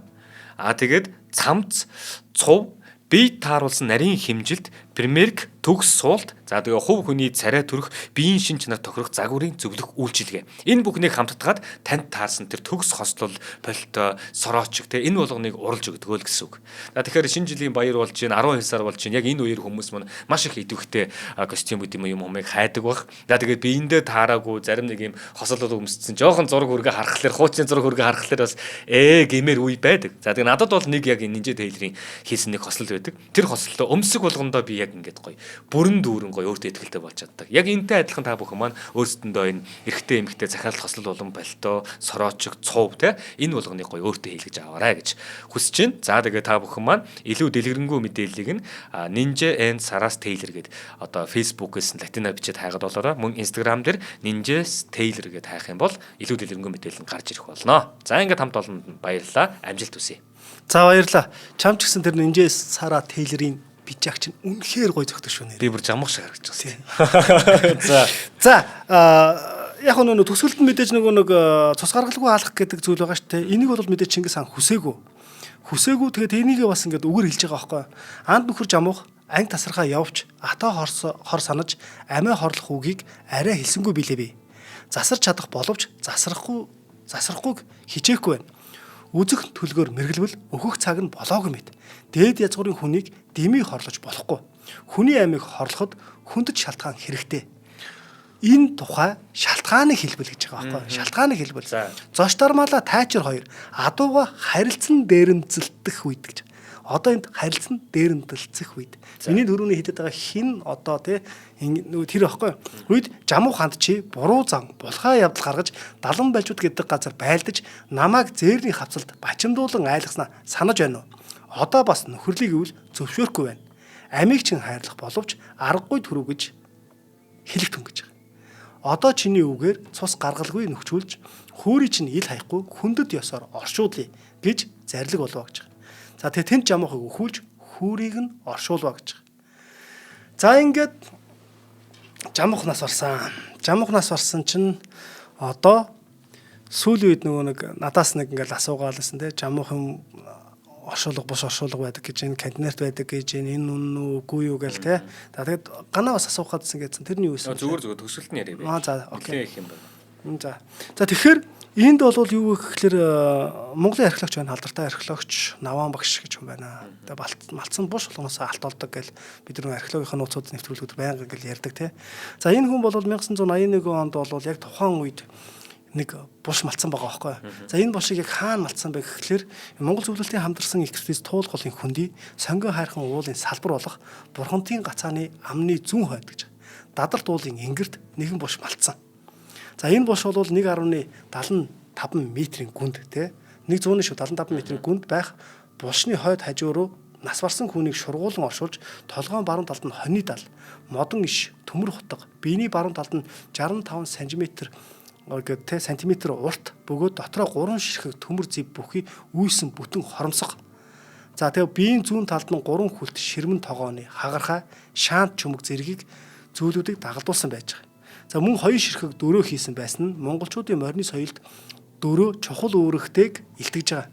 Тэгээд цамц, цув, биед тааруулсан нарийн хэмжилт, примерк, төгс суулт, за тэгээ хувь хүний царай төрөх, биеийн шин чанар тохирох загварын зөвлөх үйлчилгээ. Энэ бүхнийг хамтдаад танд таарсан тэр төгс хослол, пальто, сороочг тэ энэ болгоныг уралж өгдөг л гэсэн үг. За тэгэхээр шинэ жилийн баяр болж чинь 12 сар болж чинь яг энэ үеэр хүмүүс мань маш их идэвхтэй костюм гэдэг юм юмыг хайдаг баг. За тэгээд биендээ таараагүй зарим нэг юм хослол өмссөн жоохон зураг хүргээ харахлаар, хуучин зураг хүргээ харахлаар бас гэмээр үе байдаг. За тэгээд надад бол нэг яг Ninja Tailor-ийн хийсэн нэг хослол байдаг. Тэр хослолоо өмсөг болгондоо би яг ингээд гоё бүрэн дүүрэн гоё өөртөө ихтэй болж чаддаг. Яг энтэй адилхан та бүхэн маань өөрсдөндөө энэ эрэгтэй эмэгтэй захиалт хослол болон пальто, сороочг, цув тэ энэ болгоныг гоё өөртөө хийлгэж аваарай гэж хүсэж байна. За тэгээ та бүхэн маань илүү дэлгэрэнгүй мэдээллийг нь Ninja and Saras Tailor гэдэг одоо Facebook-ээс латинаар бичиж хайгаад болоорой. Мөн Instagram дээр Ninja Tailor гэдээ хайх юм бол илүү дэлгэрэнгүй мэдээлэл нь гарч ирэх болно. За ингээд хамт олонд баярлалаа. Амжилт хүсье. За баярлалаа. Чам ч гэсэн тэр Ninja Saras Tailor-ийн бичаг чинь үнэхээр гоё зөгтөг шүү нэр. Би бүр жамх шиг харагдаж байна. За яг нөгөө төсөлд нь мэдээж нөгөө цус гаргалгүй хаалгах гэдэг зүйл байгаа шүү дээ. Энийг бол мэдээж Чингис хаан хүсээгүй. Тэгээд энийг бас ингээд үгээр хэлж байгаа байхгүй. Анд нөхөр жамуух анги тасархаа явж ата хор санаж амиа хорлох үгийг арай хэлсэнгүй билээ би. Засарч чадах боловч засрахгүйг хичээхгүй байна. Үзэх төлгөөр мэргэлбэл өөхөх цаг нь болоогүй мэд. Дээд язгуурын хүнийг дэмий хорлож болохгүй. Хүний амийг хорлоход хүндэт шалтгаан хэрэгтэй. Энэ тухай шалтгааны хэлбэл гэж байгаа байхгүй. Шалтгааны хэлбэл. Зоштармаала тайчир 2 адууга харилцан дээрэмцэлдэх үед гэж. Одоо энд харилцан дээрэмцэлцэх үед. Миний төрөний хийдэд байгаа хин одоо нөгөө тэр байхгүй. Үед жамуу ханд чи буруу зам булхаа явдал гаргаж далан байлжууд гэдэг газар байлдаж намайг зээрний хавцалд бачимдуулан айлгаснаа санаж байна уу? Одоо бас нөхөрлийг ивэл зөвшөөрөхгүй байна. Амийг чин хайрлах боловч аргагүй төрүү гэж хэлэх түн гэж байгаа. Одоо чиний үгээр цус гаргалгүй нөхчүүлж хөөрий чинь ил хаяхгүй хүндэт ёсоор оршуулъя гэж зарлиг болов гэж байгаа. За тэгээ тэнд жамуухыг өхүүлж хөөрийг нь оршуулва гэж байгаа. За ингээд жамуухнаас орсон чинь одоо сүүлийн үед нөгөө нэг надаас нэг ингээл асуугаалсан те жамуух юм оршуулга бус оршуулга байдаг гэж энэ кандидат байдаг гэж энэ үнэн үгүй юу гэл те. Тэгээд ганаа бас асуух гэдсэн гэсэн тэрний юу вэ? Зүгээр төсөлт нь яриа бэ. За окей. Их юм байна. За тэгэхээр энд бол юу гэхээр Монголын археологч байна, алдартай археологч Наван багш гэж хүн байна. Тэгээ малтсан буш болгоноос алт олдог гэл бид нар археологийн нууцууд нэвтрүүлгүүд байнга гэл ярьдаг те. За энэ хүн бол 1981 онд бол яг тухайн үед нэг булш малтсан байгаа байхгүй. За энэ булшийг яг хаана малтсан бэ гэхлээр Монгол зөвлөлтийн хамтарсан экспресс туулгалын хүндий сонгон хайрхан уулын салбар болох Бурхантын гацааны амны зүүн хойд гэж. Дадарт уулын ингэрт нэгэн булш малтсан. За энэ булш бол 1.75 метрийн гүнд тий 100-ны шүү 75 метрийн гүнд байх булшны хойд хажуу руу нас барсан хүнийг шургуулan оршуулж толгойн баруун талд нь хоньны дал, модон иш, төмөр хутга, биений баруун талд нь 65 сантиметр урт бөгөөд дотроо 3 ширхэг төмөр зэв бүхий үйсэн бүтэн хоромсго. За тэгээ биеийн зүүн талд нь 3 хүлт ширмэн тогооны хагархай, шаант чүмэг зэргийг зүйлүүдийг дагалдуулсан байж байгаа. За мөн 2 ширхэг дөрөө хийсэн байсан нь монголчуудын морины соёлд дөрөө чухал үүрэгтэйг илтгэж байгаа.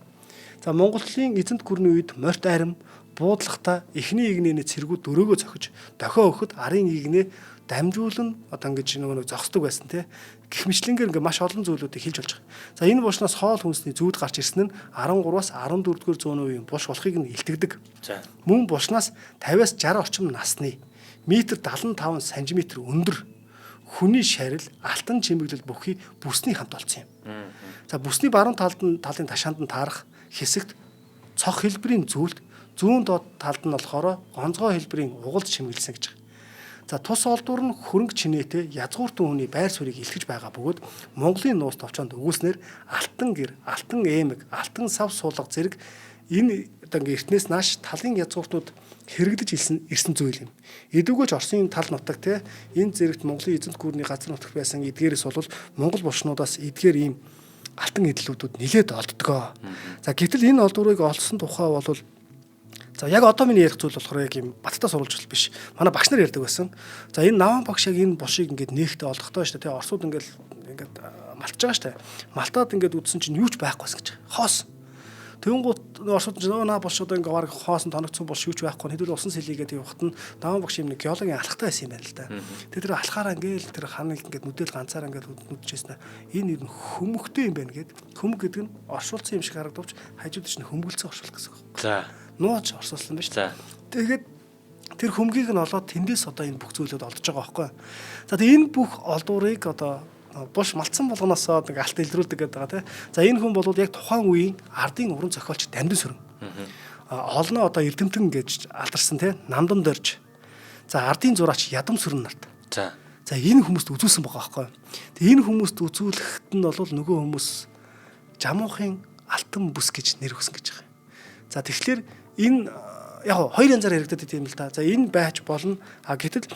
За Монголын эзэнт гүрний үед морьт арим буудлахта эхний игнэний цэргүүд дөрөөгөө зохиж дохио өгөхөд арын игнээ дамжуулан одоо ингэж нэг зогсдог байсан тий. Гэх мэтлэнгээр ингээ маш олон зүйлүүдийг хэлж болж байгаа. За энэ булшнаас хоол хүнсний зүүд гарч ирсэн нь 13-аас 14-р зууны үеийн булш болохыг нь илтгэдэг. За мөн булшнаас 50-аас 60 орчим насны метр 75 см өндөр хүний шарил алтан чимэглэл бүхий бүсний хамт олцсон юм. За бүсний баруун талын ташаанд нь таарах хэсэгт цох хэлбэрийн зүйлд зүүн доод талд нь болохоор гонцгой хэлбэрийн угалд чимэглэсэн гэж байна. За тус олдуур нь хөрөнгө чинээтэй язгууртан хүний байр суурийг илтгэж байгаа бөгөөд Монголын нууц товчоонд өгүүлснээр алтан гэр, алтан эмэг, алтан сав суулга зэрэг энэ одоо ингээ эртнээс нааш талын язгууртнууд хэрэгдэж ирсэн зүйл юм. Эдүгөөж Оросын тал нутаг те энэ зэрэгт Монголын эзэнт гүрний газар нутагт байсан эдгээрээс бол Монгол булчнуудаас эдгээр ийм алтан эдлүүдүүд нилээд олддгоо. За гэтэл энэ олдврыг олсон тухай бол за яг одоо миний ярих зүйл болохоор яг юм баттаа сурвалжлал биш. Манай багш нар ярьдаг байсан. За энэ наван багш яг энэ булшийг ингээд нээхтэй олдохтой шүү дээ. Оросууд ингээд малтж байгаа шүү дээ. Малтаад ингээд үдсэн чинь юу ч байхгүй бас гэж. Хоос. Тэнгуут Оросууд наа булш одоо ингээд баг хоосон тоногцсон булш юу ч байхгүй. Хэдүүл усан сэлийгээд явахт нь наван багш юм нэг геологийн алхахтай байсан юм байна л да. Тэр алхахаараа ингээд тэр ханыг ингээд нүдэл ганцаараа ингээд нүдчихсэн. Энэ хөмөгтэй юм байна гэд. Хөмөг гэдэг нь оршуулсан юм шиг харагдавч хажууд чинь хөмгөлцөө оршуулах гэсэн үг. За нууц орсуулсан байна шүү. За. Тэгээд тэр хөмгийг нь олоод тэндээс одоо энэ бүх зүйлүүд олдож байгаа байхгүй. За тэгээд энэ бүх олдуурыг одоо булш малтсан болгоноосоо нэг алт илрүүлдэг гэдэг байгаа тийм. За энэ хүн бол яг тухайн үеийн ардын уран зохиолч Дамдын сүрэн. Олноо одоо эрдэмтэн гэж алдарсан тийм намдан дорж. За ардын зураач Ядам сүрэн нарт. За. За энэ хүмүүст үзүүлсэн байгаа байхгүй. Тэгээд энэ хүмүүст үзүүлэхэд нь бол нөгөө хүмүүс жамуухын алтан бүс гэж нэр өгсөн гэж байгаа. За тэгэхээр энэ яг хоёр янзаар яригддаг юм л да. За энэ байж болно. Гэтэл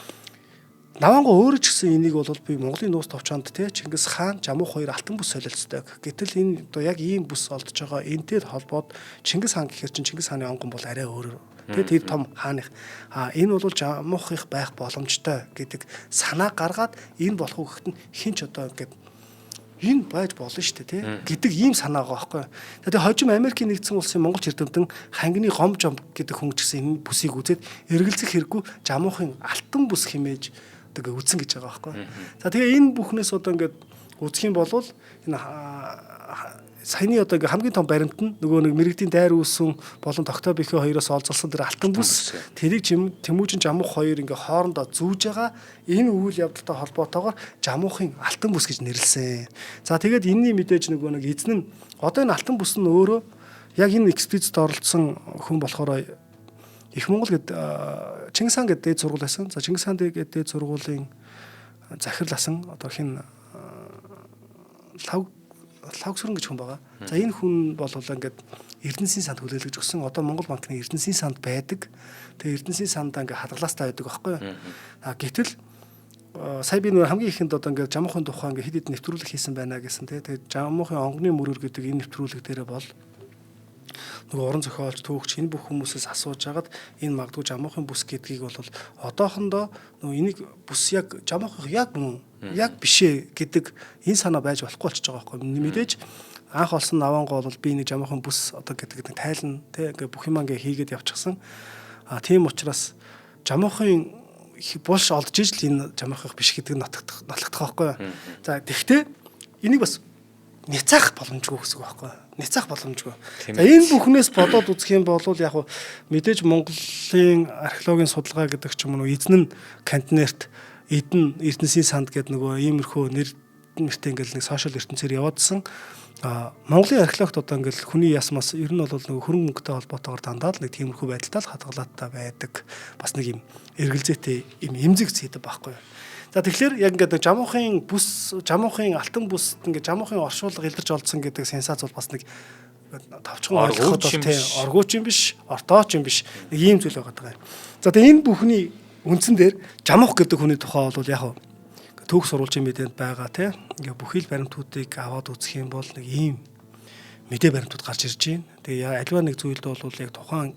Навангу өөрөө ч гэсэн энийг бол би Монголын нууц товчоонд те Чингис хаан Жамуух хоёр алтан бүс солилцдог. Гэтэл энэ одоо яг ийм бүс олдож байгаа энтэй холбоод Чингис хаан гэхэр чинь Чингис хааны онгон бол арай өөр. Тэр том хааных. Энэ бол Жамуухих байх боломжтой гэдэг санаа гаргаад энэ болох уу гэхэд хинч одоо ингээд энэ байж болно шүү дээ тий гэдэг ийм санаа байгаа байхгүй. Тэгээд хожим Америкийн нэгдсэн улсын Монгол эрдэмтэн хангины гомжом гэдэг хүн ч гэсэн энэ бүсийг үзээд эргэлзэх хэрэггүй Жамуухын алтан бүс хэмээж одоо үзсэн гэж байгаа байхгүй. За тэгээ энэ бүхнээс одоо ингээд үзэх юм бол энэ саяны одоо ингээ хамгийн том баримт нь нөгөө нэг мэрэгдийн дайр үүссэн болон тогтоо бэхээ хоёроос олзолсон тэр алтан бүс тэрийг Тэмүүжин Жамуух хоёр ингээ хоорондоо зүүж байгаа энэ үйл явдалтай холбоотойгоор Жамуухын алтан бүс гэж нэрлсэн. За тэгээд энэний мэдээж нөгөө нэг эзэн нь одоо энэ алтан бүс нь өөрөө яг энэ экспедицид оролцсон хүн болохоор Их Монгол гэд Чингис хаан гэдэг дээд сургууль байсан. За Чингис хаан гэдэг дээд сургуулийн захирласан одоо хин лавгсүрэн гэж хүн байгаа. За энэ хүн бол ингээд Эрдэнэсийн санд хүлээлгэж өгсөн. Одоо Монгол банкны Эрдэнэсийн санд байдаг. Тэгээ Эрдэнэсийн сандаа ингээд хадгалаастай байдаг байхгүй юу? Гэтэл сая би нэг хамгийн ихэнд одоо ингээд Жамуухын тухай ингээд хэд хэд нэвтрүүлэг хийсэн байна гэсэн. Тэгээ Жамуухын онгоны мөрөр гэдэг энэ нэвтрүүлэг дээрээ бол нөгөө уран зохиолч түүхч энэ бүх хүмүүсээс асууж хагаад энэ магадгүй Жамуухын бүс гэдгийг бол одоохондоо нөгөө энийг бүс яг Жамуухын яг мөн яг бишээ гэдэг энэ санаа байж болохгүй болчихж байгаа байхгүй. Мэдээж анх олсон Навангу бол би нэг Жамуухын бүс одоо гэдэг нэг тайлна тий ингээ бүх юм ингээ хийгээд явчихсан. Тийм учраас Жамуухын булш олдж ижил энэ Жамуухын биш гэдэг нь нотлогдох байхгүй. За тэгвэл энийг бас няцаах боломжгүй гэсэн үг байхгүй. Няцаах боломжгүй. За энэ бүхнээс бодоод үзэх юм бол яг мэдээж Монголын археологийн судалгаа гэдэг ч юм уу эзэн нь Кантнерт Эрдэнэсийн санд гэдэг нөгөө иймэрхүү нэртэй ингээл нэг сошиал ертөнцөөр яваадсан. Монголын археологт одоо ингээл хүний ясмаас ер нь бол нөгөө хөрөнгө мөнгөтэй холбоотойгоор дандаа л нэг тиймэрхүү байдалтай л хадгалааттай байдаг. Бас нэг юм эргэлзээтэй юм эмзэг зэдэг байхгүй. За тэгэхээр яг ингээд Жамуухын бүс, Жамуухын алтан бүс ингээд Жамуухын оршуулга илэрч олдсон гэдэг сенсац бол бас нэг тавчхан ойлгоход тийм оргууч юм биш, ортооч юм биш. Нэг ийм зүйл байгаа даа. За тэгээ энэ бүхний үндсэн дээр Жамух гэдэг хүний тухай бол яг түүх сурвалжийн мэдээнд байгаа тийм ингээд бүхий л баримтуудыг аваад үзэх юм бол нэг ийм мэдээ баримтууд гарч ирж байна. Тэгээ альва нэг зүйлд бол яг тухайн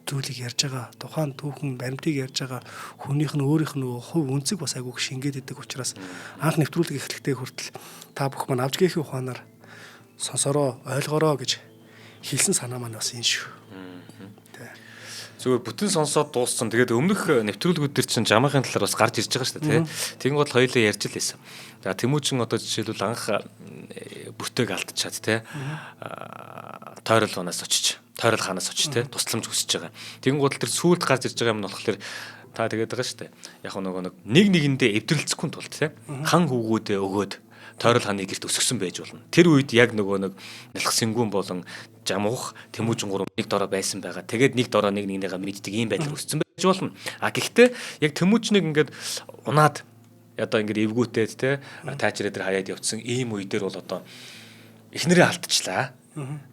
зүйлийг ярьж байгаа, тухайн түүхэн баримтыг ярьж байгаа хүнийх нь өөрийнх нь хувь үнцэг бас айгүйх шингээд идэг учраас анх нэвтрүүлэг эхлэхдээ хүртэл та бүх маань авч гээхийн ухаанаар сонсороо, ойлгороо гэж хэлсэн санаа маань бас энэ шүү. Зүгээр бүтэн сонсоод дууссан. Тэгээд өмнөх нэвтрүүлгүүд төр чинь Жамахын талаар бас гарч ирж байгаа шүү дээ, тий. Тэгин бол хоёулаа ярьж л байсан. За Тэмүүжин одоо жишээлбэл анх бүртэйг алдчихад тий. Тойрол ханаас очиж тий. Тусламж хүсэж байгаа. Тэгин гол тэр сүүлд гарч ирж байгаа юм нь болохоор та тэгээд байгаа шүү дээ. Яг нөгөө нэг нэгэндээ эвдрэлцэхгүй тулд тий. Хан хүүгүүдээ өгөөд Тойрол хааны гэрт өсгсөн байж болно. Тэр үед яг нөгөө Нялх Сэнгүүн болон Жамуух Тэмүүжин гурав нэг дороо байсан байгаа. Тэгээд нэг дороо нэг нэгнийгээ мэддэг ийм байдал үүссэн болно. Гэхдээ яг Тэмүүжнийг ингээд унаад одоо ингээд эвгүүтээд те таачраа дээр хаяад явцсан ийм үе дээр бол одоо эхнэрээ алдчихлаа.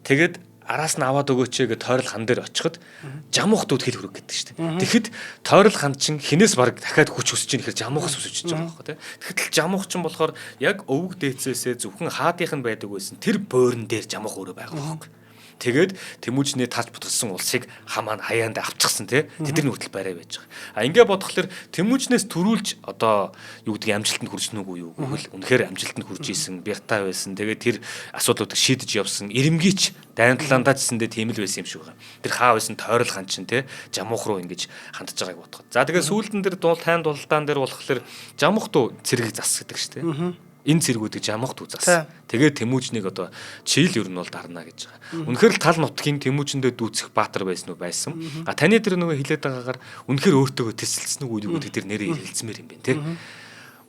Тэгээд араас нь аваад өгөөч гэж тойрол хан дээр очиход жамуухтууд хэл хөрөг гэдэг шүү дээ. Тэгэхэд тойрол хан чинь хинээс баг дахиад хүч өсөж ийн гэхээр жамуухас өсөж байгаа байхгүй тий. Тэгэхэд жамуух чинь болохоор яг өвөг дээцээсээ зөвхөн хаадийнх нь байдаг байсан тэр бойрон дээр жамуух өөрөө байгаа байхгүй. Тэгээд Тэмүүжний тарж бутгсан улсыг хамаа хаяанд авчихсан тий. Тэдний хүртэл барай байж байгаа. А ингээ бодохлоор Тэмүүжнээс төрүүлж одоо юу гэдэг амжилтанд хүрсэн үгүй юу? Үгүй үнэхээр амжилтанд хүрж исэн, бяртаа байсан. Тэгээд тэр асуудлуудыг шийдэж явсан. Ирэмгийч дайны талаандаачсэндээ тийм л байсан юм шиг байна. Тэр хаа байсан тойрол хан чинь тий. Жамуух руу ингэж хандж байгааг бодоход. За тэгээд сүүлдэн дээр тайн дулдаан дээр болохоор жамуухтуу цэргийг засгадаг шүү дээ. Энэ цэргүүдийг жамуухт үзсэн. Тэгээд Тэмүүжнийг одоо чийл ер нь бол дарна гэж байгаа. Үнэхээр л тал нутгийн Тэмүүжиндээ дүүцэх баатар байсан уу байсан. А таны тэр нөгөө хилээд байгаагаар үнэхээр өөртөөгөө тэсэлсэн үг үү тэр нэрээ хэлцмээр юм байна те.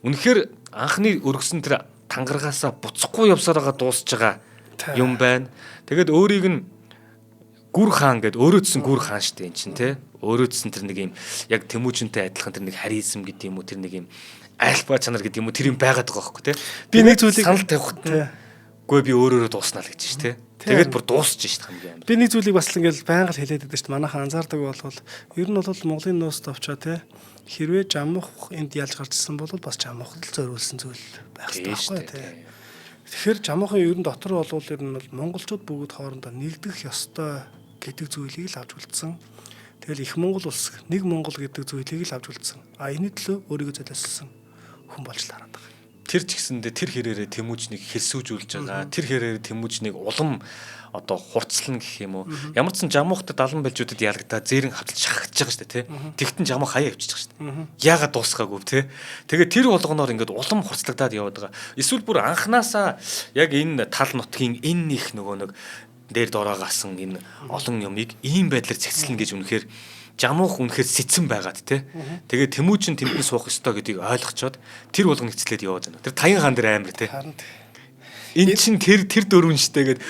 Үнэхээр анхны өргөсөн тэр тангаргаасаа буцахгүй явсаар байгаа дуусж байгаа юм байна. Тэгээд өөрийг нь гүр хаан гэд өөрөөдсөн гүр хаан штэ эн чинь те. Өөрөөдсөн тэр нэг юм яг Тэмүүжинтэй адилхан тэр нэг харизм гэдэг юм уу тэр нэг юм альфа чанар гэдэг юм уу тэр юм байгаад байгаа байхгүй тий. Би нэг зүйлийг санал тавихад үгүй би өөрөөрөө дууснаа л гэж чинь тий. Тэгээд бүр дуусч шít хамгийн амар. Би нэг зүйлийг бас л ингээл байнга л хэлээд байдаг шүү дээ. Манайхан анзаардаг болвол ер нь бол Монголын нөөцт овчоо тий. Хэрвээ жамуух энд ялж гарчсан бол бас жамуухд л зориулсан зүйл байх хэрэгтэй байхгүй тий. Тэгэхээр жамуухын ер нь дотор болвол ер нь бол монголчууд бүгд хоорондоо нэгдэх ёстой гэдэг зүйлийг л авч үлдсэн. Тэгэл их Монгол улс нэг Монгол гэдэг зүйлийг л авч үлдсэн. А энэ төлөө өөрийгөө золиослсон хүн болж хараад байгаа. Тэр ч гэсэндээ тэр хэрээрээ Тэмүүжнийг хэлсүүжүүлж байгаа. Тэр хэрээрээ Тэмүүжнийг улам одоо хурцлан гэх юм уу. Ямар ч сан жамуухтад алан байлжуудад ялгадаа зээрэн хавталж шахаж байгаа шүү дээ тий. Тэгтэн жамуах хаяа явчихж байгаа шүү дээ. Яагаад дуусгаагүй тий. Тэгээд тэр болгоноор ингээд улам хурцлагдаад яваад байгаа. Эсвэл бүр анханасаа яг энэ тал нутгийн энэ их нөгөө нэг дээр дороогаасан энэ олон юмыг ийм байдлаар цэгцлэн гэж үнэхээр жамуух үнэхээр сэцэн байгаад те. Тэгээд Тэмүүжин тэндээ суух ёстой гэдгийг ойлгочоод тэр болгон нэцлээд яваад байна. Тэр Таян хаан дээр амар те. Энд чин тэр дөрвөн штэ гэд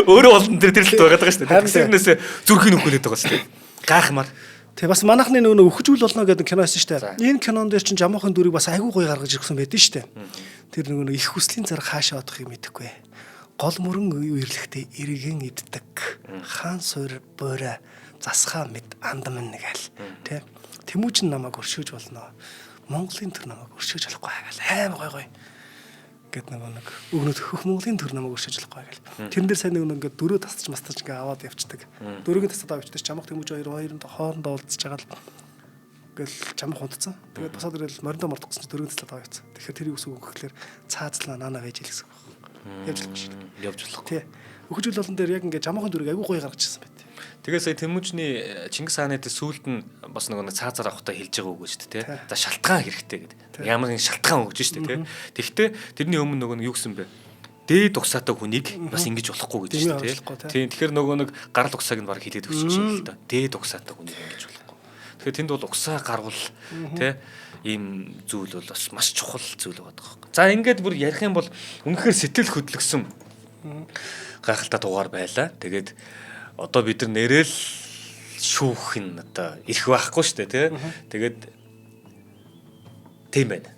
өөрөө олон тэр л байгаад байгаа штэ. Тэрнээс зүрхийн өгүүлээд байгаа штэ. Гайхмаар. Тэгээ бас манайхны нөгөө өхөжүүл болно гэдэг кино байсан штэ. Энэ кинон дээр чин жамуухын дүрийг бас айгүй гоё гаргаж ирсэн байдэн штэ. Тэр нөгөө их хүслийн зараг хаашаа одохыг мэдэхгүй. Гол мөрөн үерлэхдээ эргэн иддэг. Хаан суур боорой засхаа мэд андам нэг аль тий Тэмүүжин намайг өршөөж болно. Монголын төр намайг өршөөж болохгүй гал аим гой гэд нэг өгнөд хөх Монголын төр намайг өршөөж болохгүй гал. Тэрэн дээр сайн нэг ингээд дөрөв тасч мастаж ингээд аваад явцдаг. Дөрөгийн тасаад аваад явчихдаг. Жамух Тэмүүж хоёрын хоорондоо уулзж байгаа л гэл жамух унтцсан. Тэгээд босоод ирэл мориндоо мордгосон чи дөрөгийн тасаад аваад явцсан. Тэгэхээр тэр юу гэсэн үг гэхээр цаазлаа наана байж л гэсэн үг. Явж болох. Тий. Өхөжүүл болон дээр яг ингээд жамуухын дүрийг айгүй гоё гаргачихсан байт. Тэгээ сая Тэмүүжний Чингис хааны сүүлд нь бас нэг цаазаар авахтаа хэлж байгаа үг шүү дээ тий. За шалтгаан хэрэгтэй гэдэг. Ямар нэг шалтгаан өгж шүү дээ тий. Тэгэхдээ тэрний өмнө нөгөө юу гэсэн бэ? Дээд угсаатай хүнийг бас ингэж болохгүй гэж шүү дээ тий. Тэгэхээр нөгөө нэг гарал угсааг нь баг хилээд өгч юм л да. Дээд угсаатай хүнийг ингэж болохгүй. Тэгэхээр тэнд бол угсаа гарвал тий ийм зүйл бол бас маш чухал зүйл байгаа байхгүй. За ингээд бүр ярих юм бол үнэхээр сэтгэл хөдлөсөн гайхалтай дугаар байлаа. Тэгээд одоо бид нар нэрэл шүүх нь одоо ирэх байхгүй шүү дээ тий. Тэгээд тийм байна.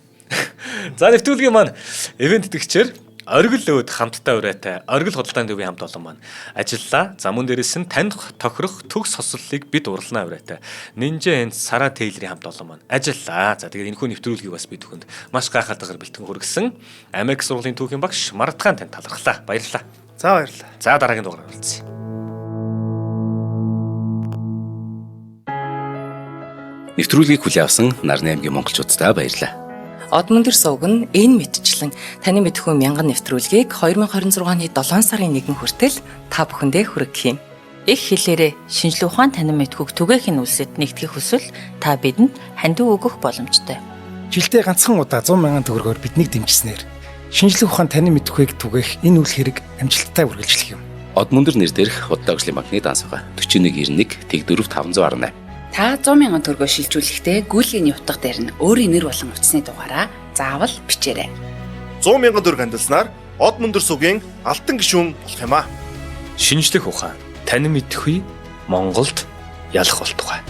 За нэвтрүүлгийн маань ивент итгэгчээр оргил өөд хамттай урайтай оргил худалдааны төвийн хамт олон маань ажиллаа. За мөн дээрээс нь танд тохирох төгс хослолыг бид урлана урайтай. Ninja and Sara Taylor-ийн хамт олон маань ажиллаа. За тэгээд энэхүү нэвтрүүлгийг бас бид бүхэнд маш гайхалтайгаар бэлтгэн хүргэсэн. Америк сургуулийн түүхийн багш Мартхан танд талархлаа. Баярлалаа. За баярлалаа. За дараагийн дугаараар уулзъя. Нэвтрүүлгийг хүлээн авсан Нарны аймгийн монголчуудаа баярлалаа. Одмондөр сувг нь энэ мэтчлэн таны мэдхүйн мянган нэвтрүүлгийг 2026 оны 7 сарын 1 хүртэл та бүхэндээ хүргэх юм. Их хэлээрээ шинжлэх ухаан танин мэдхүйг түгээхийн үлсэд нэгтгэх хүсвэл та бидэнд хандив өгөх боломжтой. Жилдээ ганцхан удаа 100 мянган төгрөгөөр биднийг дэмжснээр шинжлэх ухаан танин мэдхүйг түгээх энэ үйл хэрэг амжилттай үргэлжлэх юм. Одмондөр нэр дээрх Худалдаа агшлын банкны дансгаа 4191 тэг 4518. Та 100 мянган төгрөгөөр шилжүүлэхдээ гүйлгээний утга дээр нь өөрийн нэр болон утасны дугаараа заавал бичээрэй. 100 мянган төгрөг хандалснаар Одмондөр сувгийн алтан гишүүн болох юм а. Шинжлэх ухаан танин мэдхгүй Монголд ялах болтугай.